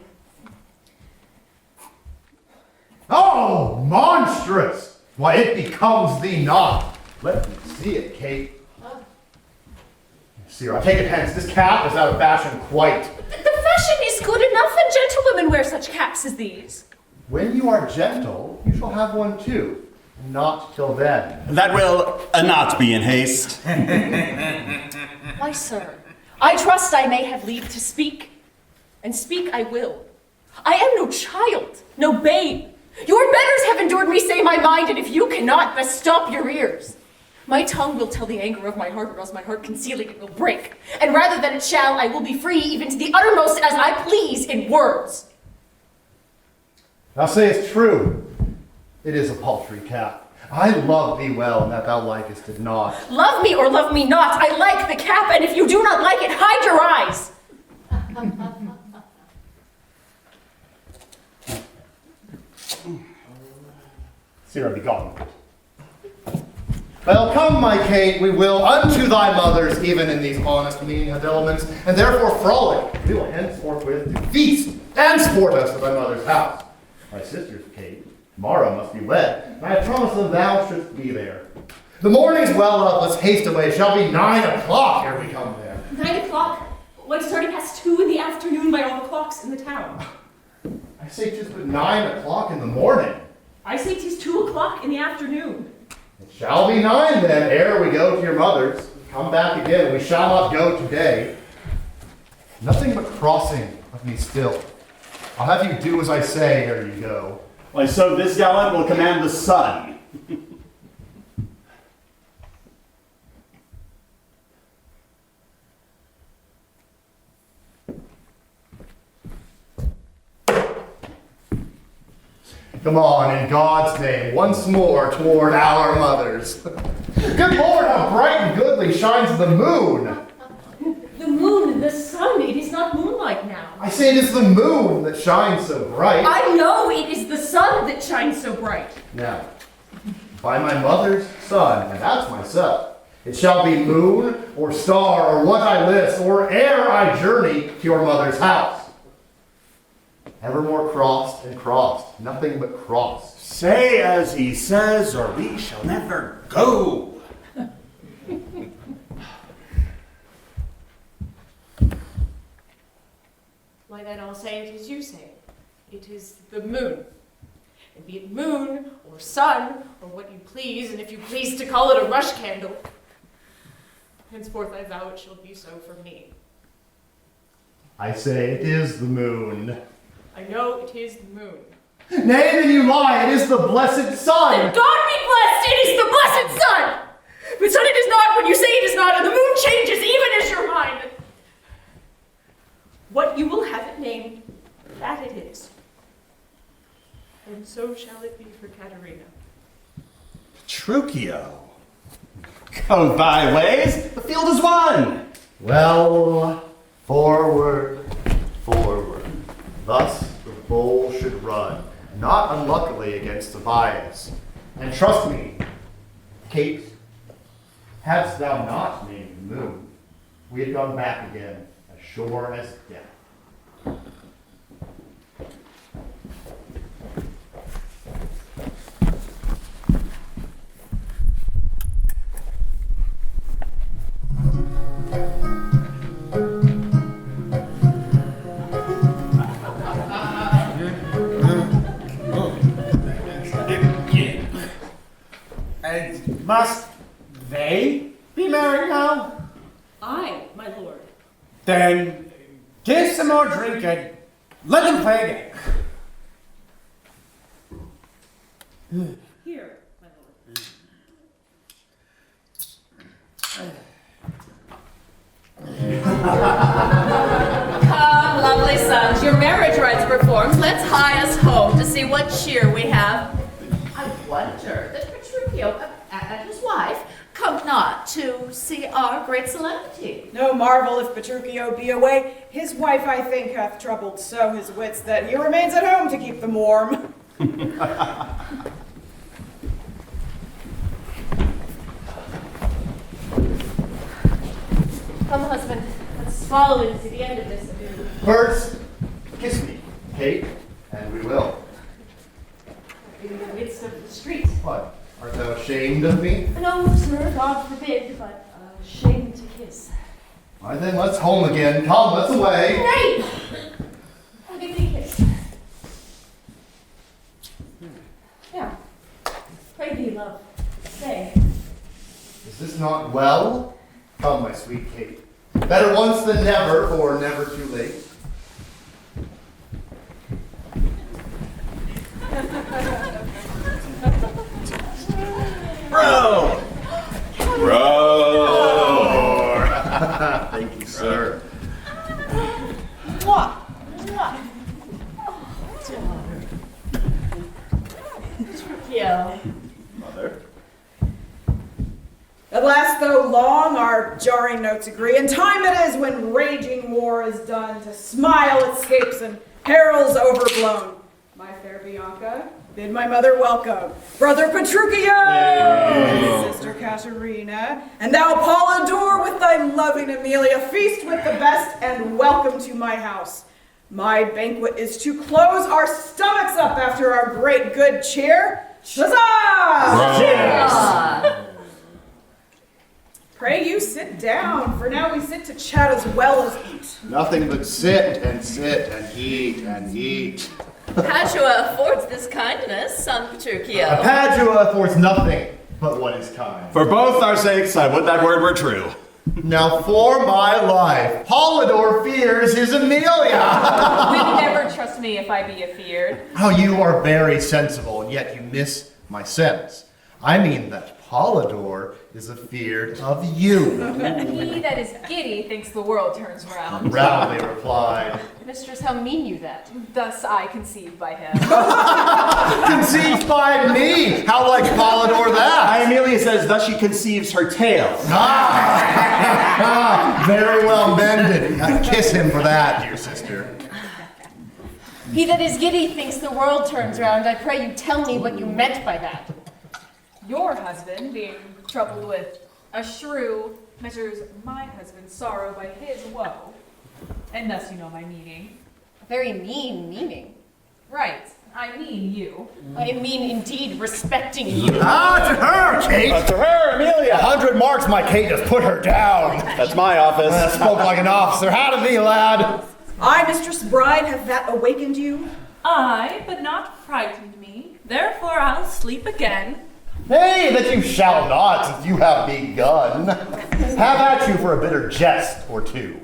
Speaker 10: Oh, monstrous! Why, it becomes thee not. Let me see it, Kate. Sirrah, take it hence. This cap is out of fashion quite.
Speaker 9: The fashion is good enough, and gentlewomen wear such caps as these.
Speaker 10: When you are gentle, you shall have one too. Not till then.
Speaker 7: That will not be in haste.
Speaker 9: Why, sir, I trust I may have leave to speak, and speak I will. I am no child, no babe. Your betters have endured me say my mind, and if you cannot, best stop your ears. My tongue will tell the anger of my heart, or else my heart concealing it will break. And rather than it shall, I will be free even to the uttermost as I please in words.
Speaker 10: Thou sayest true. It is a paltry cap. I love thee well, and that thou likest it not.
Speaker 9: Love me or love me not, I like the cap, and if you do not like it, hide your eyes.
Speaker 10: Sirrah, be gone. Well, come, my Kate, we will unto thy mothers, even in these honest mean habiliments, and therefore frolic. We will henceforth with to feast and sport us at thy mother's house. My sisters, Kate, tomorrow must be wed, and I have promised them thou shouldst be there. The morning's well up, let's haste away. Shall be 9 o'clock ere we come there.
Speaker 9: 9 o'clock? When it's already past 2 in the afternoon by all the clocks in the town.
Speaker 10: I say 'tis but 9 o'clock in the morning.
Speaker 9: I say 'tis 2 o'clock in the afternoon.
Speaker 10: It shall be 9 then, ere we go to your mother's. Come back again, and we shall not go today. Nothing but crossing of me still. I'll have you do as I say ere you go.
Speaker 7: Why, so this gallant will command the sun.
Speaker 10: Come on, in God's name, once more toward our mothers. Good Lord, how bright and goodly shines the moon!
Speaker 9: The moon, the sun, it is not moonlight now.
Speaker 10: I say it is the moon that shines so bright.
Speaker 9: I know it is the sun that shines so bright.
Speaker 10: Now, by my mother's son, and that's myself, it shall be moon or star or what I list, or ere I journey to your mother's house. Evermore crossed and crossed, nothing but crossed.
Speaker 7: Say as he says, or we shall never go.
Speaker 1: Why then I'll say it as you say. It is the moon. And be it moon, or sun, or what you please, and if you please to call it a rush candle, henceforth I vow it shall be so for me.
Speaker 10: I say it is the moon.
Speaker 1: I know it is the moon.
Speaker 10: Nay, then you lie, it is the blessed sun.
Speaker 9: Then God be blessed, it is the blessed sun. But sun it is not when you say it is not, and the moon changes even as your mind. What you will have it named, that it is. And so shall it be for Katharina.
Speaker 7: Petruchio, go thy ways, the field is won.
Speaker 10: Well, forward, forward. Thus the bull should run, not unluckily against the bias. And trust me, Kate, hadst thou not named the moon, we had gone back again, as sure as death.
Speaker 4: And must they be married now?
Speaker 9: Aye, my lord.
Speaker 4: Then give some more drink and let them play again.
Speaker 9: Here, my lord.
Speaker 6: Come, lovely sons, your marriage rites performed, let's hie us home to see what cheer we have. I wonder that Petruchio and his wife come not to see our great solemnity.
Speaker 8: No marvel if Petruchio be away. His wife, I think, hath troubled so his wits that he remains at home to keep them warm.
Speaker 9: Come, husband, let's follow it to the end of this.
Speaker 10: First, kiss me, Kate, and we will.
Speaker 9: In the midst of the street.
Speaker 10: What? Art thou ashamed of me?
Speaker 9: No, sir, God forbid, but ashamed to kiss.
Speaker 10: Why then, let's home again. Come, let's away.
Speaker 9: Nay! I'll give thee a kiss. Now, pray thee, love, stay.
Speaker 10: Is this not well? Come, my sweet Kate. Better once than never, or never too late.
Speaker 7: Row! Row! Thank you, sir.
Speaker 9: Mwah! Mwah! Oh,
Speaker 6: Petruchio.
Speaker 7: Mother.
Speaker 8: At last, though long, our jarring notes agree, and time it is when raging war is done, to smile escapes and perils overblown. My fair Bianca, bid my mother welcome. Brother Petruchio, sister Katharina, and thou, Polydor, with thy loving Amelia, feast with the best, and welcome to my house. My banquet is to close our stomachs up after our great good cheer. Huzzah!
Speaker 6: Cheers!
Speaker 8: Pray you sit down, for now we sit to chat as well as eat.
Speaker 10: Nothing but sit and eat and eat.
Speaker 6: Padua affords this kindness, son Petruchio.
Speaker 10: Padua affords nothing but what is kind.
Speaker 7: For both our sakes, I would that word were true.
Speaker 10: Now for my life, Polydor fears his Amelia.
Speaker 9: Will never trust me if I be afeared.
Speaker 10: Oh, you are very sensible, and yet you miss my sense. I mean that Polydor is afeared of you.
Speaker 9: He that is giddy thinks the world turns round.
Speaker 10: Roundly replied.
Speaker 9: Mistress, how mean you that? Thus I conceived by him.
Speaker 10: Conceived by me! How like Polydor that?
Speaker 7: Amelia says thus she conceives her tale.
Speaker 10: Very well mended. Kiss him for that, dear sister.
Speaker 9: He that is giddy thinks the world turns round. I pray you tell me what you meant by that. Your husband, being troubled with a shrew, measures my husband's sorrow by his woe. And thus you know my meaning.
Speaker 6: A very mean meaning.
Speaker 9: Right, I mean you.
Speaker 6: I mean indeed respecting you.
Speaker 10: To her, Kate!
Speaker 7: To her, Amelia!
Speaker 10: 100 marks, my Kate, just put her down.
Speaker 7: That's my office.
Speaker 10: Spoke like an officer. How to thee, lad?
Speaker 8: I, Mistress Bride, have that awakened you?
Speaker 5: Aye, but not frightened me. Therefore I'll sleep again.
Speaker 10: Nay, that you shall not, since you have begun. Have at you for a bitter jest or two.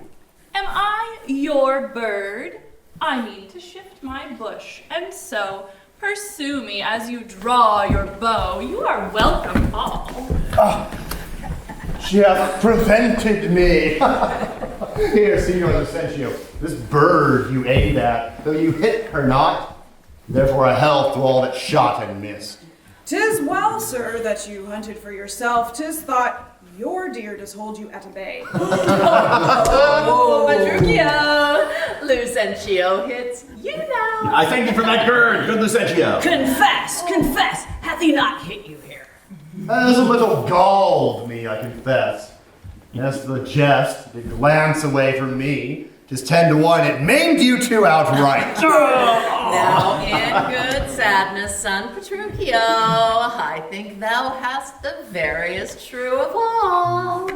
Speaker 5: Am I your bird? I mean to shift my bush, and so pursue me as you draw your bow. You are welcome all.
Speaker 10: She hath prevented me. Here, Signor Lucentio, this bird you aim at, though you hit her not, therefore a health to all that shot and missed.
Speaker 8: 'Tis well, sir, that you hunted for yourself. 'Tis thought your deer does hold you at a bay.
Speaker 6: Oh, Petruchio! Lucentio hits you now.
Speaker 7: I thank you for that bird, good Lucentio.
Speaker 11: Confess, hath he not hit you here?
Speaker 10: As a little galled me, I confess. As the jest did glance away from me, 'tis 10 to 1, it maimed you two outright.
Speaker 6: Now in good sadness, son Petruchio, I think thou hast the veriest true of all.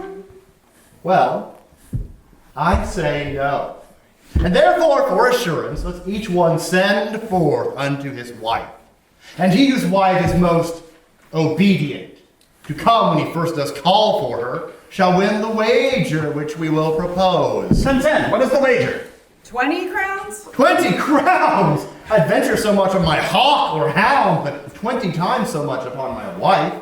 Speaker 10: Well, I say no. And therefore, for assurance, let's each one send forth unto his wife. And he whose wife is most obedient to come when he first does call for her, shall win the wager which we will propose.
Speaker 7: Consent, what is the wager?
Speaker 8: 20 crowns?
Speaker 10: 20 crowns! I'd venture so much on my hawk or hound, but 20 times so much upon my wife.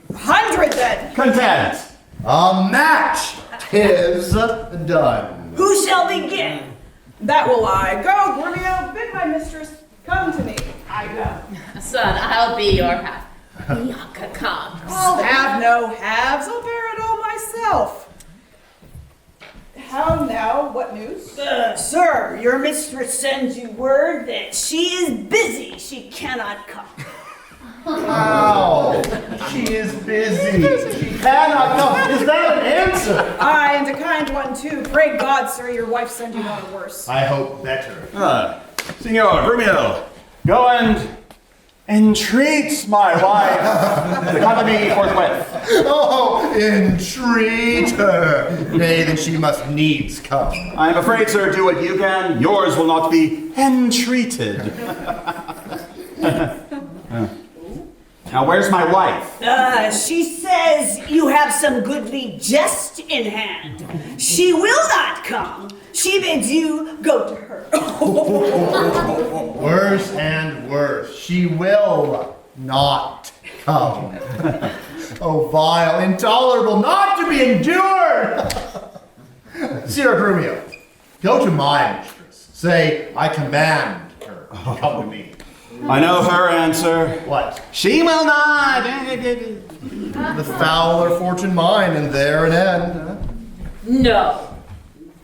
Speaker 8: 100 then!
Speaker 7: Content.
Speaker 10: A match! 'Tis done.
Speaker 11: Who shall begin?
Speaker 8: That will I. Go, Grumio, bid my mistress come to me. I go.
Speaker 6: Son, I'll be your half. Bianca comes.
Speaker 8: I'll have no halves. I'll bear it all myself. How now? What news?
Speaker 11: Sir, your mistress sends you word that she is busy. She cannot come.
Speaker 10: How? She is busy. She cannot come. Is that an answer?
Speaker 8: Aye, and a kind one too. Pray God, sir, your wife send you not a worse.
Speaker 10: I hope better.
Speaker 7: Signor Romeo, go and entreat my wife to come to me forthwith.
Speaker 10: Oh, entreat her. Nay, then she must needs come.
Speaker 7: I am afraid, sir, do what you can. Yours will not be entreated. Now, where's my wife?
Speaker 11: She says you have some goodly jest in hand. She will not come. She bids you go to her.
Speaker 10: Worse and worse. She will not come. Oh, vile, intolerable, not to be endured! Sir Grumio, go to my mistress. Say, I command her to come to me.
Speaker 7: I know her answer.
Speaker 10: What?
Speaker 7: She will not.
Speaker 10: The fouler fortune mine, and there an end. Huh?
Speaker 6: No.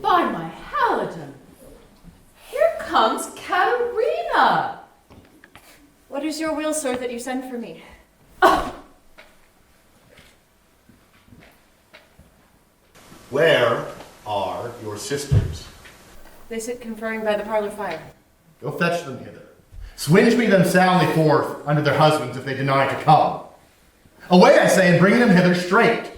Speaker 6: By my halidom. Here comes Katharina.
Speaker 9: What is your will, sir, that you send for me?
Speaker 10: Where are your sisters?
Speaker 9: They sit conferring by the parlor fire.
Speaker 10: Go fetch them hither. Swinge me them soundly forth unto their husbands if they deny to come. Away, I say, and bring them hither straight.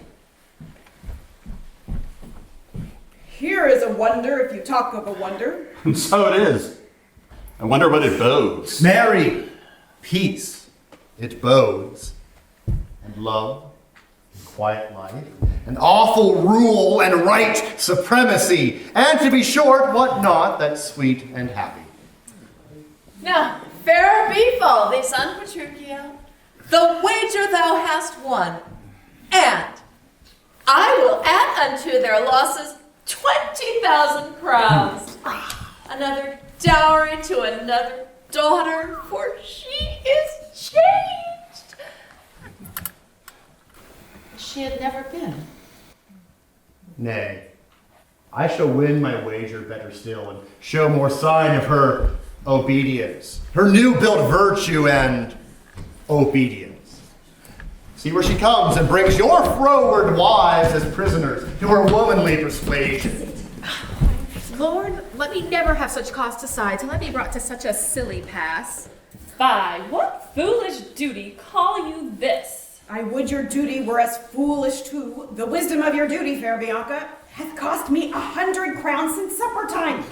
Speaker 8: Here is a wonder if you talk of a wonder.
Speaker 7: And so it is. I wonder what it bodes.
Speaker 10: Marry, peace, it bodes, and love, and quiet life, and awful rule and right supremacy, and to be short, what not that's sweet and happy.
Speaker 6: Now, fair befall thee, son Petruchio. The wager thou hast won, and I will add unto their losses 20,000 crowns. Another dowry to another daughter, for she is changed. She had never been.
Speaker 10: Nay, I shall win my wager better still, and show more sign of her obedience, her new-built virtue and obedience. See where she comes and brings your froward wives as prisoners to her womanly persuasion.
Speaker 5: Lord, let me never have such cause to sigh till I be brought to such a silly pass. By what foolish duty call you this?
Speaker 8: I would your duty were as foolish too. The wisdom of your duty, fair Bianca, hath cost me 100 crowns since supper time.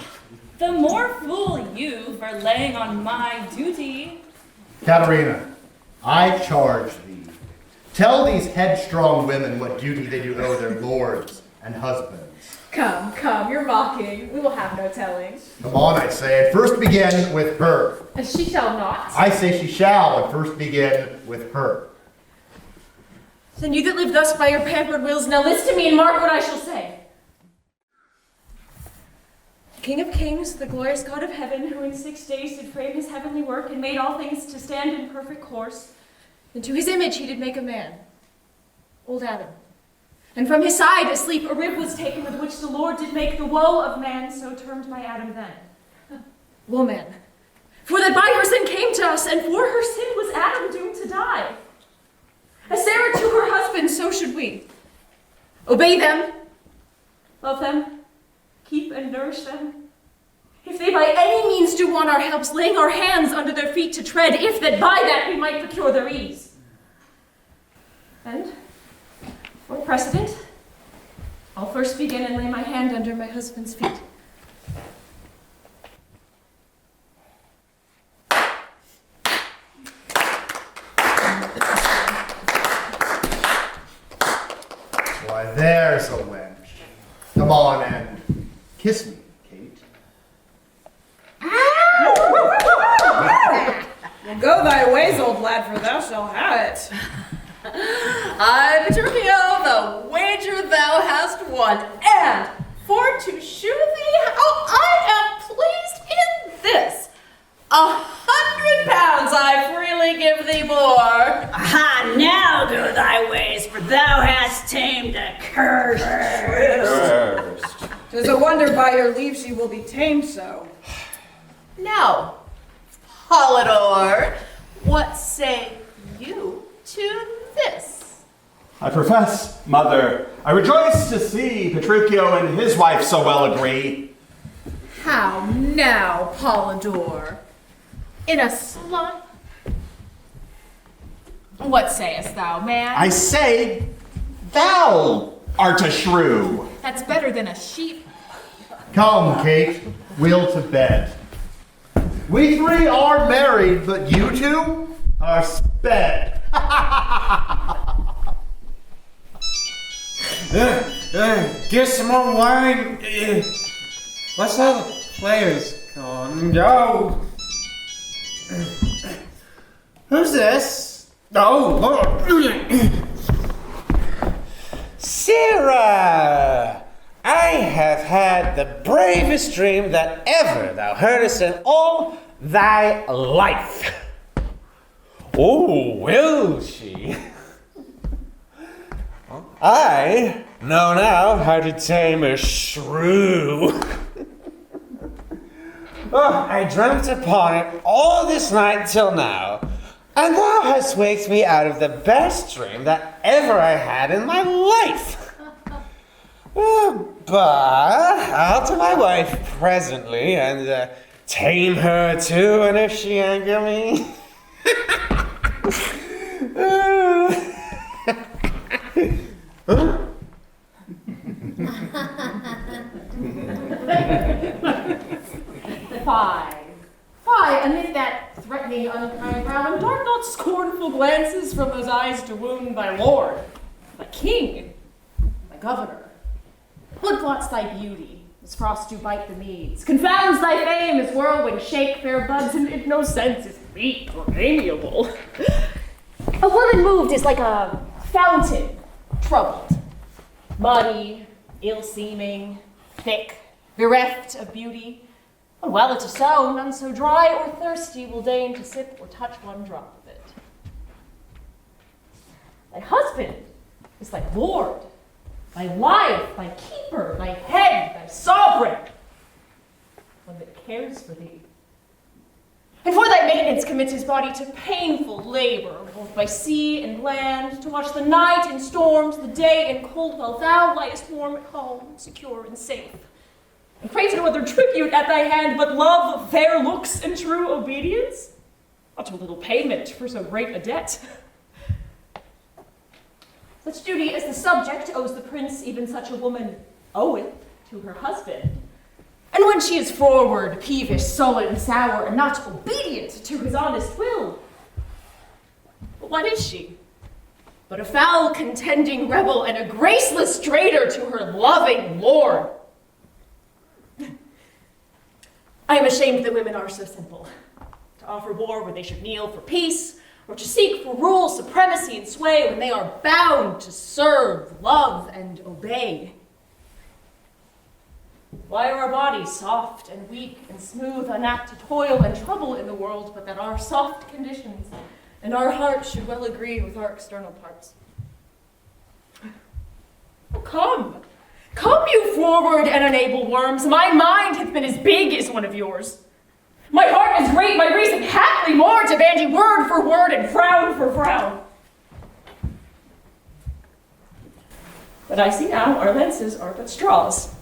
Speaker 5: The more fool you for laying on my duty.
Speaker 10: Katharina, I charge thee, tell these headstrong women what duty they do owe their lords and husbands.
Speaker 5: Come, come, you're mocking. We will have no telling.
Speaker 10: Come on, I say, and first begin with her.
Speaker 5: And she shall not.
Speaker 10: I say she shall, and first begin with her.
Speaker 9: Then you that live thus by your pampered wills, now list to me and mark what I shall say. King of kings, the glorious God of heaven, who in 6 days did frame his heavenly work and made all things to stand in perfect course, and to his image he did make a man, old Adam. And from his side asleep a rib was taken, with which the Lord did make the woe of man, so termed my Adam then. Woman, for that by her sin came to us, and for her sin was Adam doomed to die. As Sarah to her husband, so should we. Obey them, love them, keep and nourish them. If they by any means do want our helps, laying our hands under their feet to tread, if that by that we might procure their ease. And, for precedent, I'll first begin and lay my hand under my husband's feet.
Speaker 10: Why, there's a wench. Come on and kiss me, Kate.
Speaker 8: Well, go thy ways, old lad, for thou shalt have it.
Speaker 6: I, Petruchio, the wager thou hast won, and for to shew thee how I am pleased in this, 100 pounds I freely give thee more.
Speaker 11: Aha, now go thy ways, for thou hast tamed a curse.
Speaker 8: Tis a wonder by your leave she will be tamed so.
Speaker 6: Now, Polydor, what say you to this?
Speaker 7: I profess, mother, I rejoice to see Petruchio and his wife so well agree.
Speaker 5: How now, Polydor? In a slump? What sayest thou, man?
Speaker 7: I say, thou art a shrew.
Speaker 5: That's better than a sheep.
Speaker 10: Come, Kate, we'll to bed. We three are married, but you two are sped.
Speaker 4: Get some more wine. Let's all the players gone. Go. Who's this? Oh, Lord.
Speaker 12: Sarah, I have had the bravest dream that ever thou heardest in all thy life. Oh, will she? I know now how to tame a shrew. Oh, I dreamt upon it all this night till now, and thou hast waked me out of the best dream that ever I had in my life. But I'll to my wife presently and tame her too, and if she anger me.
Speaker 9: Fie, amid that threatening, unkind brow, and dart not scornful glances from those eyes to wound thy lord, thy king, thy governor. What blots thy beauty, as frost do bite the meads, confounds thy fame as whirlwind shake fair buds, and in no sense is meet or amiable. A woman moved is like a fountain, troubled, muddy, ill-seeming, thick, bereft of beauty. And while it is so, none so dry or thirsty will deign to sip or touch one drop of it. Thy husband is thy lord, thy life, thy keeper, thy head, thy sovereign, one that cares for thee. And for thy maintenance commits his body to painful labor, both by sea and land, to watch the night in storms, the day in cold, while thou liest warm at home, secure and safe. And crave no other tribute at thy hand, but love, fair looks, and true obedience? Not a little payment for so great a debt. Such duty as the subject owes the prince, even such a woman oweth to her husband. And when she is froward, peevish, sullen, sour, and not obedient to his honest will, what is she? But a foul contending rebel and a graceless traitor to her loving lord. I am ashamed that women are so simple, to offer war where they should kneel for peace, or to seek for rule, supremacy, and sway when they are bound to serve, love, and obey. Why are our bodies soft and weak and smooth, unapt to toil and trouble in the world, but that our soft conditions and our hearts should well agree with our external parts? Oh, come you forward and unable worms. My mind hath been as big as one of yours. My heart is great, my reason haply more, to bandy word for word and frown for frown. But I see now our lenses are but straws.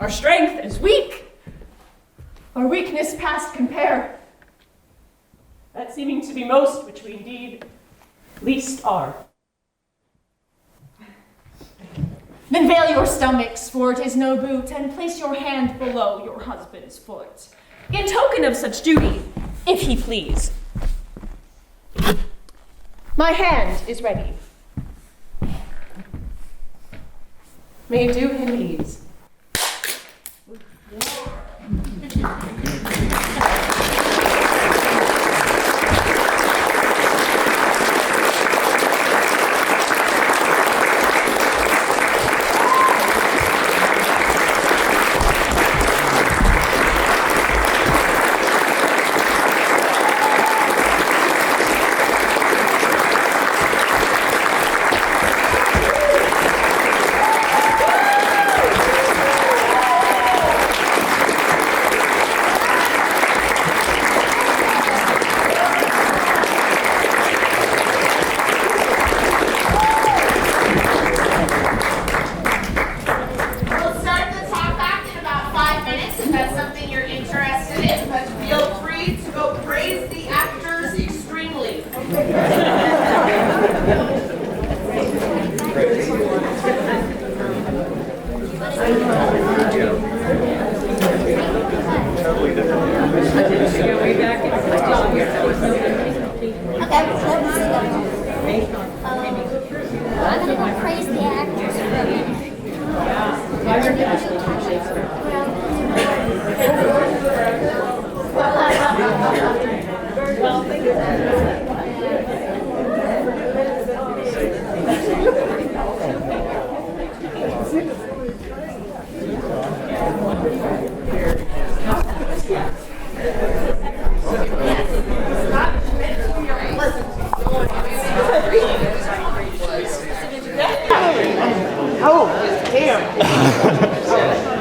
Speaker 9: Our strength is weak, our weakness past compare. That seeming to be most which we indeed least are. Then veil your stomachs, for it is no boot, and place your hand below your husband's foot, in token of such duty, if he please. My hand is ready. May do him ease.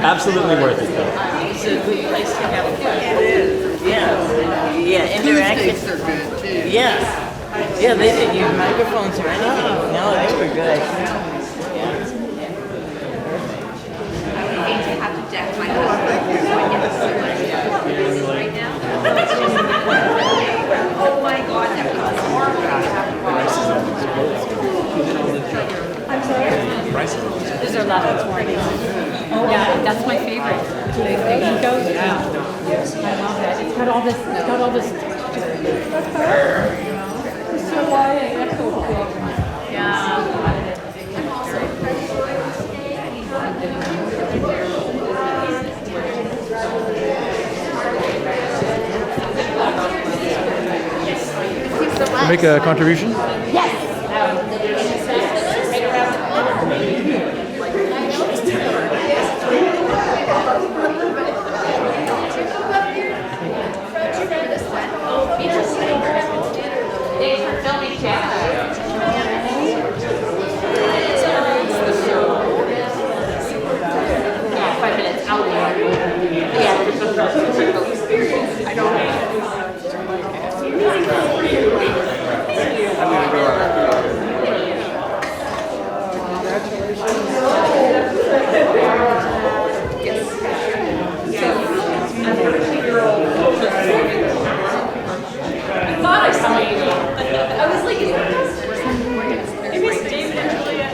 Speaker 13: Absolutely worth it, though.
Speaker 2: It's a good place to have fun.
Speaker 14: Yeah, interactive. Yes. Yeah, they didn't use microphones or anything. No, they were good.
Speaker 1: Oh my God, that was horrible. I'm sorry?
Speaker 9: These are lots of morning. Yeah, that's my favorite. There you go. Yeah. I love it. It's got all this. So why I echo it. Yeah.
Speaker 13: Make a contribution?
Speaker 9: Yes.
Speaker 1: Thanks for filming, Jack. Yeah, 5 minutes out there. Yeah, there's no experience. I don't know.
Speaker 5: I thought I saw you. I was like, is that maybe it's David and Julia?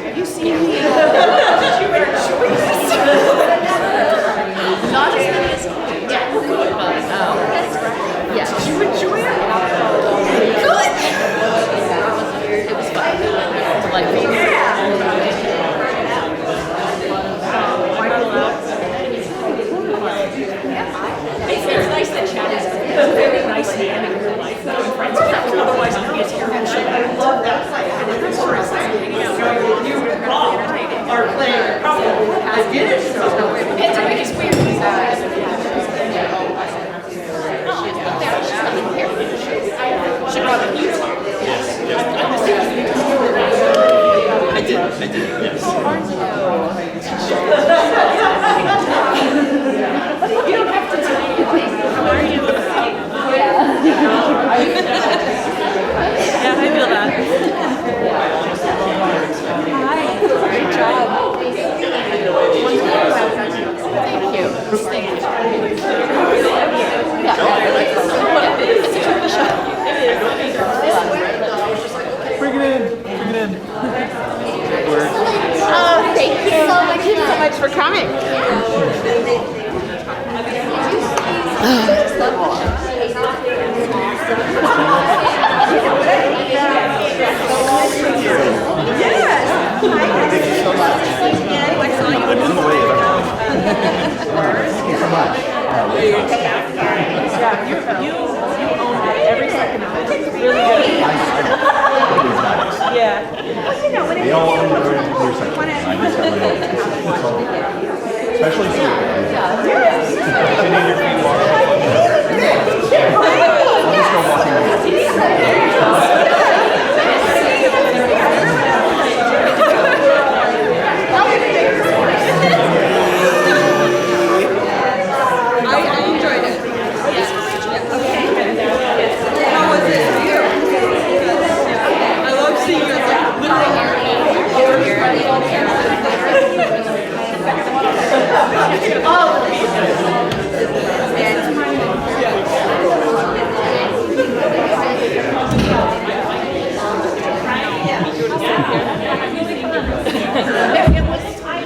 Speaker 5: Have you seen me? Did you wear choices?
Speaker 6: Not as many as yeah. Yeah.
Speaker 1: Did you enjoy it?
Speaker 6: Good. It was fun. Delightful.
Speaker 5: It's nice that Chad is a very nice man in real life. Otherwise, I'd be a terrible show. I love that. And then there's stories like hanging out. You and Rob are playing a couple. I get it. It's weird. Should Robin use it?
Speaker 13: I did, yes.
Speaker 5: You don't have to tell me anything. How are you?
Speaker 14: Yeah, I feel that.
Speaker 5: Hi. Great job.
Speaker 6: Thank you. Thank you.
Speaker 13: Bring it in.
Speaker 1: Oh, thank you so much for coming.
Speaker 14: You own every second of it. It's really good. Yeah.
Speaker 7: They all own their section. Especially you. Sitting in your feet walking. I'll just go walking with you.
Speaker 1: I enjoyed it. Okay. How was it for you? I love seeing you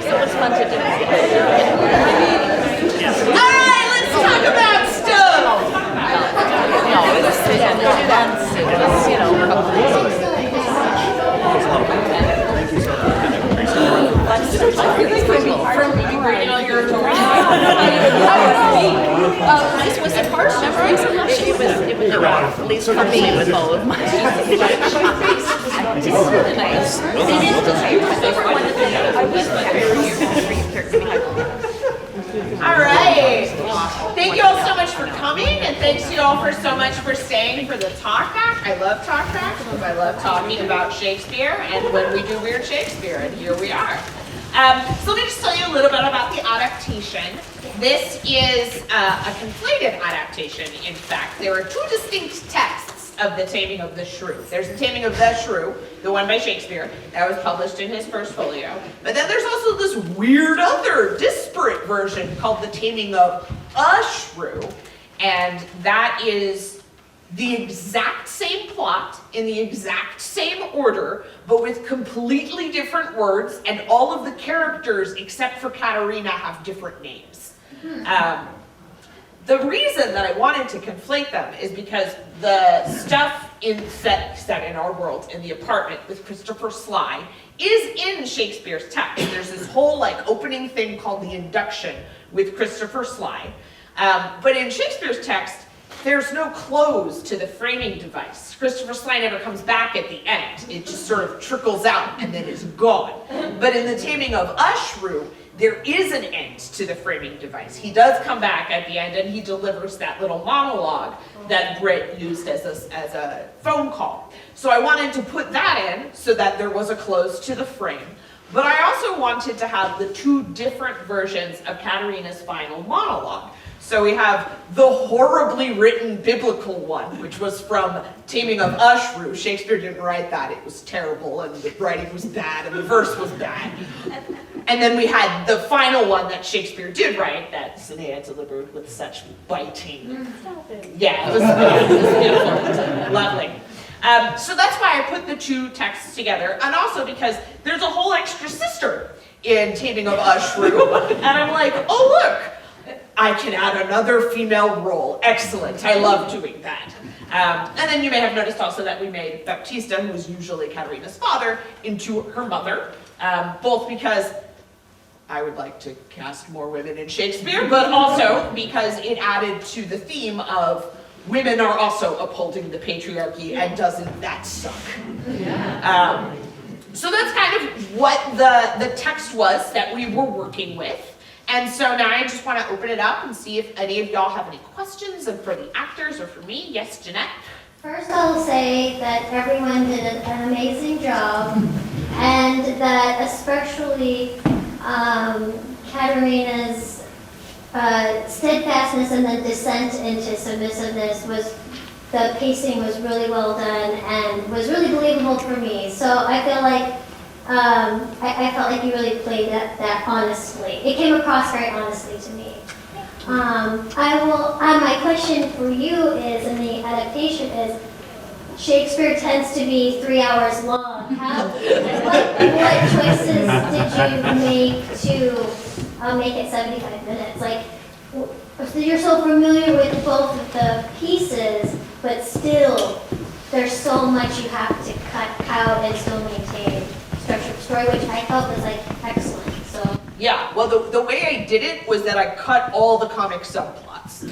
Speaker 6: It was fun to do.
Speaker 1: Alright, let's talk about stuff!
Speaker 6: No, it was events. It was, you know, a couple of this was a part memorizing. It was at least for me with all of my it's really nice. It is the favorite one of the I was
Speaker 1: All right. Thank you all so much for coming, and thanks you all for so much for staying for the talk back. I love talk back because I love talking about Shakespeare and when we do weird Shakespeare, and here we are. So let me just tell you a little bit about the adaptation. This is a conflated adaptation, in fact. There are two distinct texts of The Taming of the Shrew. There's The Taming of the Shrew, the one by Shakespeare, that was published in his first folio. But then there's also this weird other disparate version called The Taming of a Shrew, and that is the exact same plot in the exact same order, but with completely different words, and all of the characters except for Katharina have different names. The reason that I wanted to conflate them is because the stuff set in our world in the apartment with Christopher Sly is in Shakespeare's text. There's this whole opening thing called the induction with Christopher Sly. But in Shakespeare's text, there's no close to the framing device. Christopher Sly never comes back at the end. It just sort of trickles out and then is gone. But in The Taming of a Shrew, there is an end to the framing device. He does come back at the end and he delivers that little monologue that Britt used as a phone call. So I wanted to put that in so that there was a close to the frame. But I also wanted to have the two different versions of Katharina's final monologue. So we have the horribly written biblical one, which was from Taming of a Shrew. Shakespeare didn't write that. It was terrible, and the writing was bad, and the verse was bad. And then we had the final one that Shakespeare did write, that Sinea delivered with such biting. Yeah, it was beautiful. Lovely. So that's why I put the two texts together, and also because there's a whole extra sister in Taming of a Shrew, and I'm like, oh look, I can add another female role. Excellent. I love doing that. And then you may have noticed also that we made Baptista, who was usually Katharina's father, into her mother, both because I would like to cast more women in Shakespeare, but also because it added to the theme of women are also upholding the patriarchy, and doesn't that suck? Yeah. So that's kind of what the text was that we were working with. And so now I just want to open it up and see if any of y'all have any questions for the actors or for me. Yes, Jeanette?
Speaker 15: First, I'll say that everyone did an amazing job, and that especially Katharina's steadfastness and the descent into submissiveness the pacing was really well done and was really believable for me. So I feel like I felt like you really played that honestly. It came across very honestly to me. My question for you is, in the adaptation, is Shakespeare tends to be 3 hours long. What choices did you make to make it 75 minutes? You're so familiar with both of the pieces, but still, there's so much you have to cut out and still maintain structured story, which I felt was excellent. So
Speaker 1: yeah, well, the way I did it was that I cut all the comic subplots,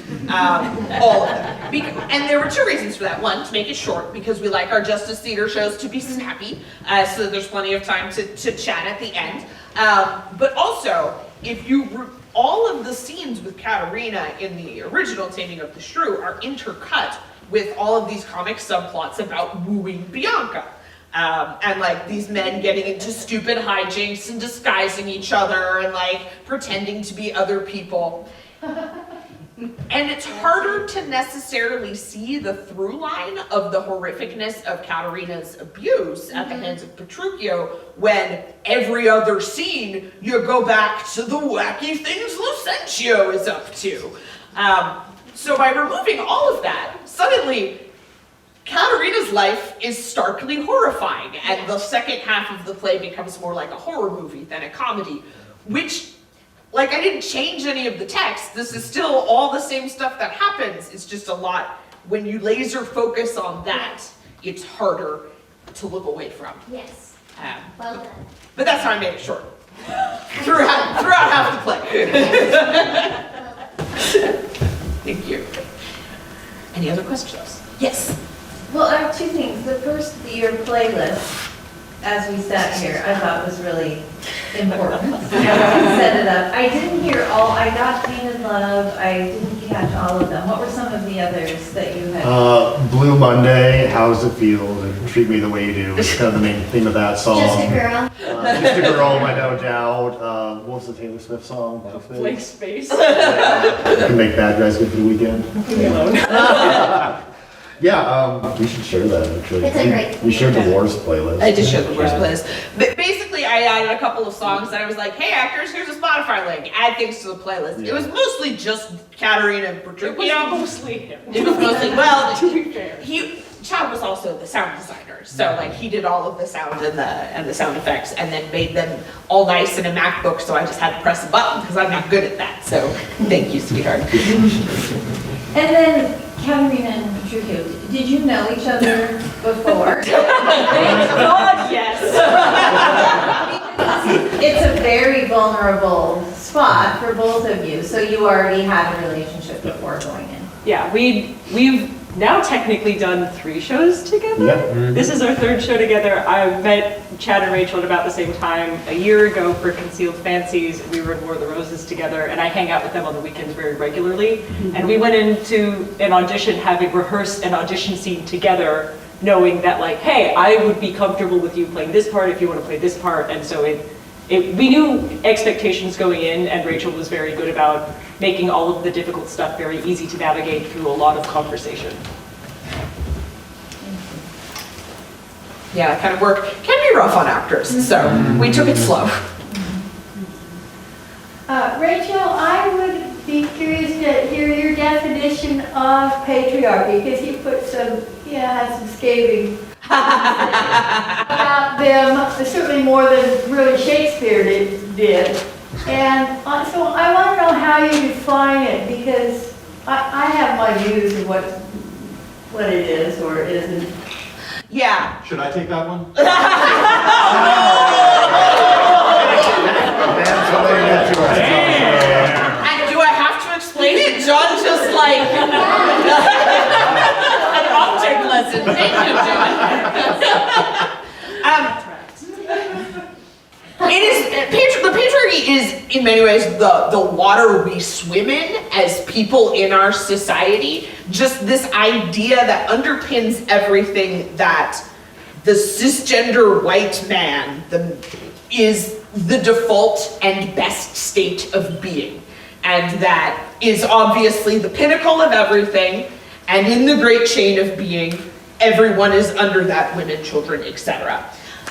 Speaker 1: all of them. And there were two reasons for that. One, to make it short, because we like our Justice Theater shows to be snappy, so there's plenty of time to chat at the end. But also, if all of the scenes with Katharina in the original Taming of the Shrew are intercut with all of these comic subplots about wooing Bianca. And these men getting into stupid hijinks and disguising each other and pretending to be other people. And it's harder to necessarily see the through line of the horrificness of Katharina's abuse at the hands of Petruchio when every other scene you go back to the wacky things Lucentio is up to. So by removing all of that, suddenly Katharina's life is starkly horrifying, and the second half of the play becomes more like a horror movie than a comedy, which, I didn't change any of the text. This is still all the same stuff that happens. It's just a lot, when you laser focus on that, it's harder to look away from.
Speaker 15: Yes. Well done.
Speaker 1: But that's how I made it short. throughout half the play. Thank you. Any other questions? Yes.
Speaker 16: Well, I have two things. The first, your playlist, as we sat here, I thought was really important. You set it up. I didn't hear I got kind Love. I didn't catch all of them. What were some of the others that you had?
Speaker 10: Blue Monday, How's It Feel, and Treat Me the Way You Do is kind of the main theme of that song.
Speaker 15: Just a girl.
Speaker 10: Just a Girl by No Doubt. What was the Taylor Swift song?
Speaker 5: Blank Space.
Speaker 10: Can Make Bad Guys Good for the Weekend. Yeah, we should share that actually.
Speaker 15: It's a great.
Speaker 10: We shared the Wars playlist.
Speaker 1: I just showed the worst playlist. But basically, I added a couple of songs that I was like, hey, actors, here's a Spotify link. Add things to the playlist.
Speaker 10: Yeah.
Speaker 1: It was mostly just Katharina and Petruchio.
Speaker 5: It was mostly him.
Speaker 1: It was mostly, well,
Speaker 5: to be fair.
Speaker 1: Chad was also the sound designer, so like he did all of the sound and the sound effects, and then made them all nice in a MacBook. So I just had to press a button because I'm not good at that. So thank you, sweetheart.
Speaker 16: And then Katharina and Petruchio, did you know each other before?
Speaker 5: God, yes.
Speaker 16: It's a very vulnerable spot for both of you, so you already had a relationship before going in.
Speaker 17: Yeah, we've now technically done 3 shows together.
Speaker 10: Yeah. Mm-hmm.
Speaker 17: This is our 3rd show together. I met Chad and Rachel at about the same time a year ago for Concealed Fancies. We were in War of the Roses together, and I hang out with them on the weekends very regularly.
Speaker 5: Mm-hmm.
Speaker 17: And we went into an audition having rehearsed an audition scene together, knowing that like, hey, I would be comfortable with you playing this part if you want to play this part. And so we knew expectations going in, and Rachel was very good about making all of the difficult stuff very easy to navigate through a lot of conversation.
Speaker 1: Yeah, that kind of work can be rough on actors, so we took it slow.
Speaker 18: Rachel, I would be curious to hear your definition of patriarchy, because you put some scathing about them, certainly more than really Shakespeare did. And so I want to know how you define it, because I have my views of what it is or it isn't.
Speaker 1: Yeah.
Speaker 10: Should I take that one?
Speaker 1: And do I have to explain it? John just like an object lesson. Thank you, John. It is the patriarchy is in many ways the water we swim in as people in our society. Just this idea that underpins everything that the cisgender white man is the default and best state of being, and that is obviously the pinnacle of everything. And in the great chain of being, everyone is under that: women, children, etc.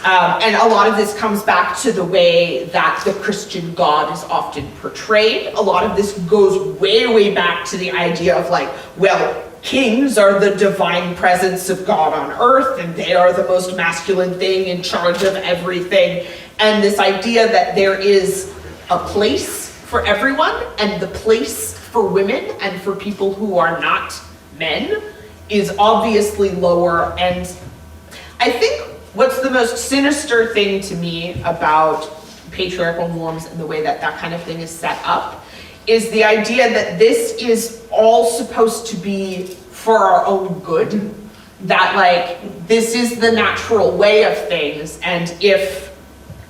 Speaker 1: And a lot of this comes back to the way that the Christian God is often portrayed. A lot of this goes way, way back to the idea of like, well, kings are the divine presence of God on earth, and they are the most masculine thing in charge of everything. And this idea that there is a place for everyone, and the place for women and for people who are not men is obviously lower. And I think what's the most sinister thing to me about patriarchal norms and the way that that kind of thing is set up is the idea that this is all supposed to be for our own good. That like, this is the natural way of things, and if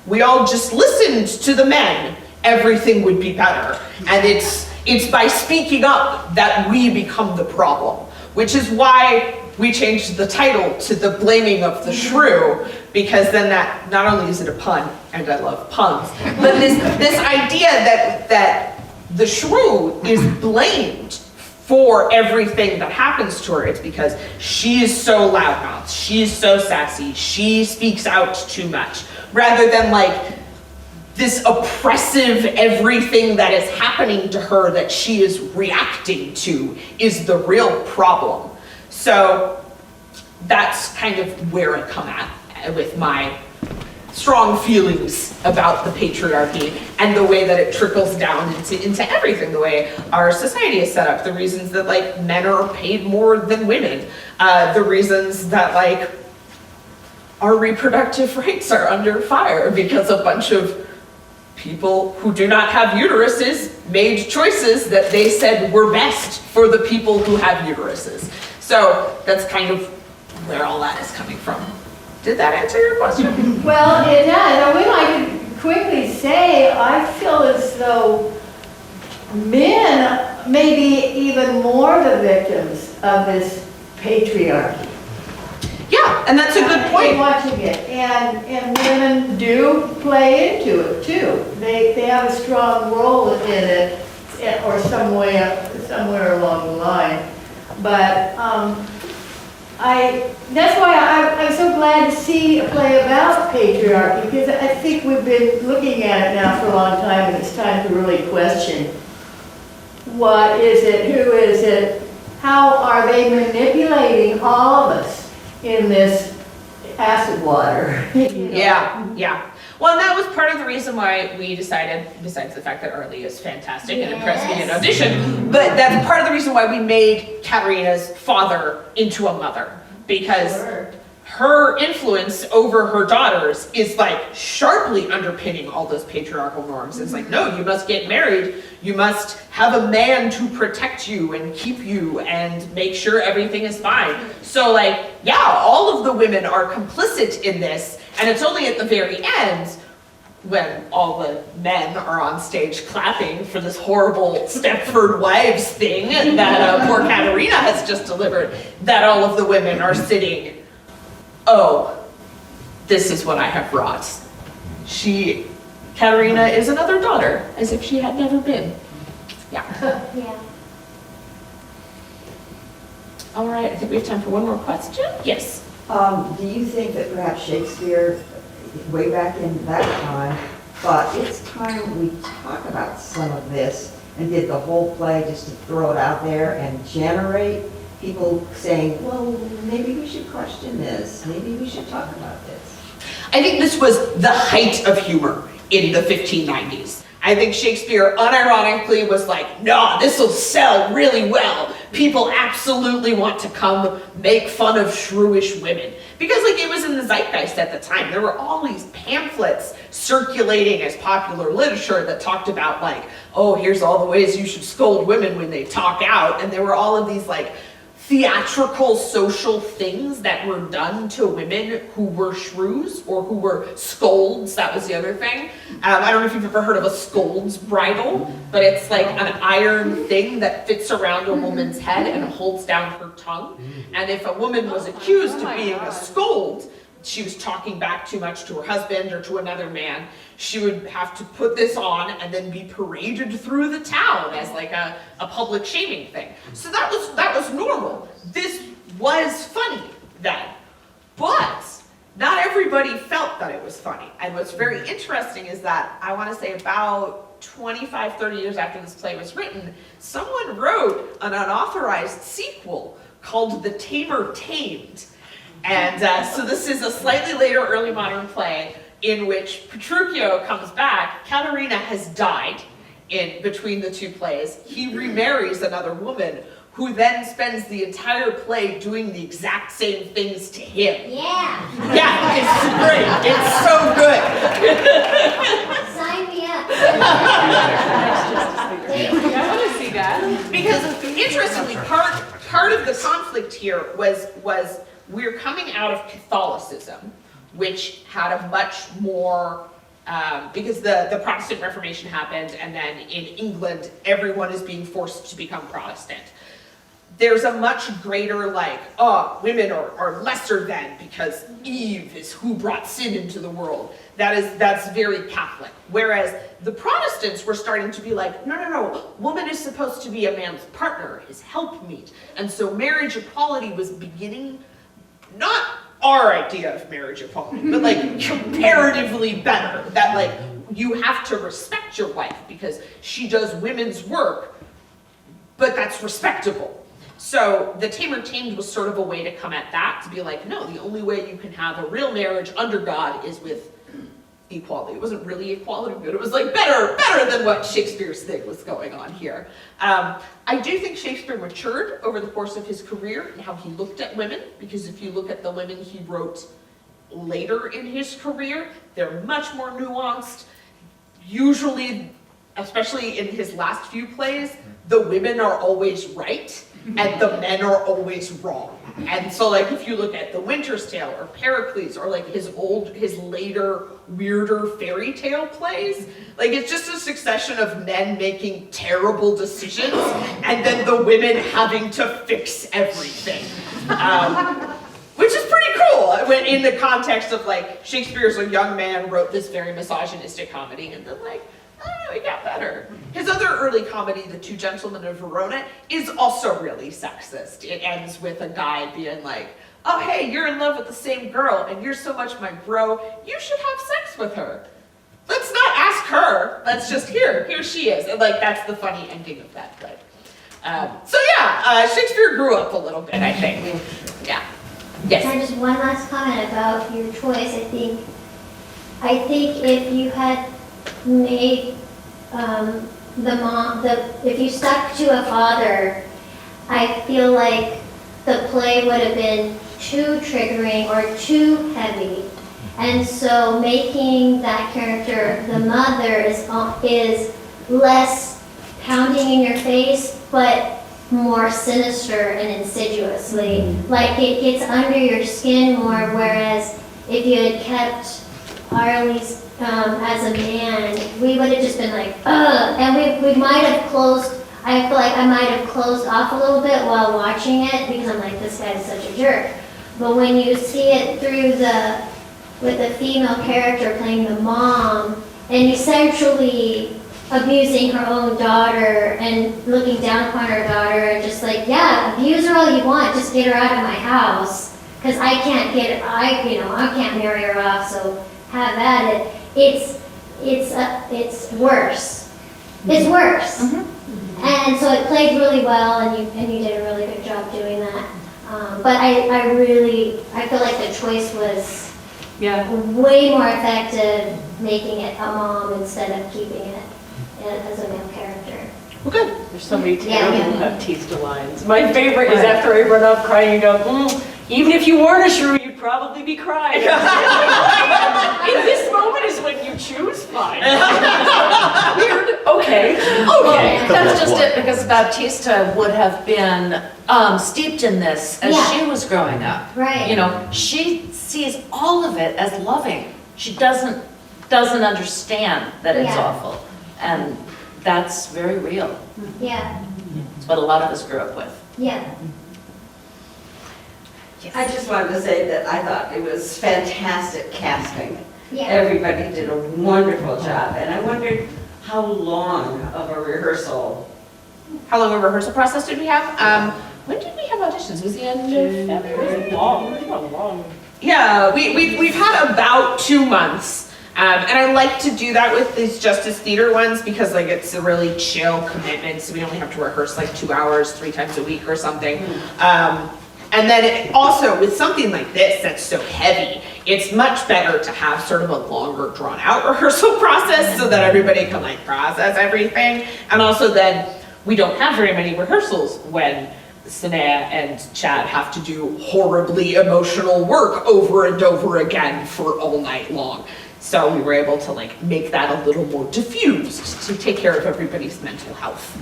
Speaker 1: we all just listened to the men, everything would be better. And it's by speaking up that we become the problem, which is why we changed the title to The Blaming of the Shrew, because then that, not only is it a pun, and I love puns, but this idea that the shrew is blamed for everything that happens to her. It's because she is so loudmouthed, she's so sassy, she speaks out too much, rather than like this oppressive everything that is happening to her that she is reacting to is the real problem. So that's kind of where I come at with my strong feelings about the patriarchy and the way that it trickles down into everything, the way our society is set up, the reasons that like men are paid more than women, the reasons that like our reproductive rights are under fire because a bunch of people who do not have uteruses made choices that they said were best for the people who have uteruses. So that's kind of where all that is coming from. Did that answer your question?
Speaker 18: Well, it does. I would like to quickly say, I feel as though men may be even more the victims of this patriarchy.
Speaker 1: Yeah, and that's a good point.
Speaker 18: Watching it, and women do play into it too. They have a strong role in it, or somewhere along the line. But that's why I'm so glad to see a play about patriarchy, because I think we've been looking at it now for a long time, and it's time to really question what is it, who is it, how are they manipulating all of us in this acid water.
Speaker 1: Yeah. Well, and that was part of the reason why we decided, besides the fact that Arlie is fantastic and impressed me in audition, but that's part of the reason why we made Katharina's father into a mother. Because her influence over her daughters is like sharply underpinning all those patriarchal norms. It's like, no, you must get married. You must have a man to protect you and keep you and make sure everything is fine. So like, yeah, all of the women are complicit in this. And it's only at the very end when all the men are on stage clapping for this horrible Stepford Wives thing that poor Katharina has just delivered, that all of the women are sitting, oh, this is what I have wrought. Katharina is another daughter, as if she had never been. Yeah.
Speaker 15: Yeah.
Speaker 1: All right, I think we have time for one more question. Yes.
Speaker 19: Do you think that perhaps Shakespeare, way back in that time, thought it's time we talk about some of this, and did the whole play just to throw it out there and generate people saying, well, maybe we should question this, maybe we should talk about this?
Speaker 1: I think this was the height of humor in the 1590s. I think Shakespeare unironically was like, no, this will sell really well. People absolutely want to come make fun of shrewish women. Because like it was in the zeitgeist at the time. There were all these pamphlets circulating as popular literature that talked about like, oh, here's all the ways you should scold women when they talk out. And there were all of these like theatrical social things that were done to women who were shrews or who were scolds. That was the other thing. I don't know if you've ever heard of a scold's bridle, but it's like an iron thing that fits around a woman's head and holds down her tongue. And if a woman was accused of being a scold, she was talking back too much to her husband or to another man, she would have to put this on and then be paraded through the town as like a public shaming thing. So that was normal. This was funny then. But not everybody felt that it was funny. And what's very interesting is that I want to say about 25, 30 years after this play was written, someone wrote an unauthorized sequel called The Tamer Tamed. And so this is a slightly later early modern play in which Petruchio comes back. Katharina has died in between the two plays. He remarries another woman who then spends the entire play doing the exact same things to him.
Speaker 15: Yeah.
Speaker 1: Yeah, it's great. It's so good.
Speaker 15: Sign me up.
Speaker 1: I want to see that. Because interestingly, part of the conflict here was we're coming out of Catholicism, which had a much more, because the Protestant Reformation happened, and then in England, everyone is being forced to become Protestant. There's a much greater like, oh, women are lesser than because Eve is who brought sin into the world. That's very Catholic. Whereas the Protestants were starting to be like, no, woman is supposed to be a man's partner, his helpmeet. And so marriage equality was beginning, not our idea of marriage equality, but like comparatively better. That like, you have to respect your wife because she does women's work, but that's respectable. So the Tamer Tamed was sort of a way to come at that, to be like, no, the only way you can have a real marriage under God is with equality. It wasn't really equality, but it was like better than what Shakespeare's thing was going on here. I do think Shakespeare matured over the course of his career and how he looked at women, because if you look at the women he wrote later in his career, they're much more nuanced. Usually, especially in his last few plays, the women are always right. and the men are always wrong. And so like if you look at The Winter's Tale or Pericles or like his later, weirder fairy tale plays, like it's just a succession of men making terrible decisions and then the women having to fix everything. Which is pretty cool when in the context of like Shakespeare's a young man wrote this very misogynistic comedy and then like, oh, it got better. His other early comedy, The Two Gentlemen of Verona, is also really sexist. It ends with a guy being like, oh hey, you're in love with the same girl and you're so much my bro, you should have sex with her. Let's not ask her, let's just here she is. And like that's the funny ending of that play. So yeah, Shakespeare grew up a little bit, I think. Yeah. Yes.
Speaker 15: And just one last comment about your choice. I think if you had made if you stuck to a father, I feel like the play would have been too triggering or too heavy. And so making that character the mother is less pounding in your face, but more sinister and insidiously. Like it gets under your skin more, whereas if you had kept Arlie's as a man, we would have just been like, ugh, and we might have closed, I feel like I might have closed off a little bit while watching it because I'm like, this guy's such a jerk. But when you see it with the female character playing the mom and essentially abusing her own daughter and looking down upon her daughter and just like, yeah, abuse her all you want, just get her out of my house because I can't I can't marry her off, so have at it. It's worse. It's worse. Mm-hmm. And so it played really well, and you did a really good job doing that. But I feel like the choice was way more effective making it a mom instead of keeping it as a male character.
Speaker 17: Well, good. There's so many terrible Baptista lines. My favorite is after I run up crying and go, even if you weren't a shrew, you'd probably be crying. In this moment is when you choose fine. Weird. Okay.
Speaker 2: That's just it, because Baptista would have been steeped in this as she was growing up.
Speaker 15: Right.
Speaker 2: You know, she sees all of it as loving. She doesn't understand that it's awful. And that's very real.
Speaker 15: Yeah.
Speaker 2: It's what a lot of us grew up with.
Speaker 15: Yeah.
Speaker 20: I just wanted to say that I thought it was fantastic casting.
Speaker 15: Yeah.
Speaker 20: Everybody did a wonderful job, and I wondered how long of a rehearsal.
Speaker 1: How long a rehearsal process did we have? When did we have auditions? Was the end of February?
Speaker 17: Long.
Speaker 1: Yeah, we've had about 2 months. And I like to do that with these Justice Theater ones because like it's a really chill commitment, so we only have to rehearse like 2 hours 3 times a week or something. And then also with something like this that's so heavy, it's much better to have sort of a longer drawn out rehearsal process so that everybody can like process everything. And also then we don't have very many rehearsals when Sanaa and Chad have to do horribly emotional work over and over again for all night long. So we were able to like make that a little more diffused to take care of everybody's mental health.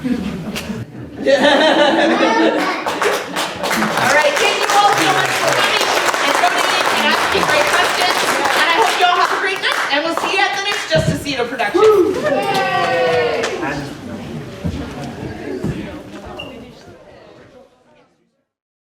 Speaker 1: All right, thank you all so much for coming and joining in and asking great questions. And I hope you all have a great night. And we'll see you at the next Justice Theater production.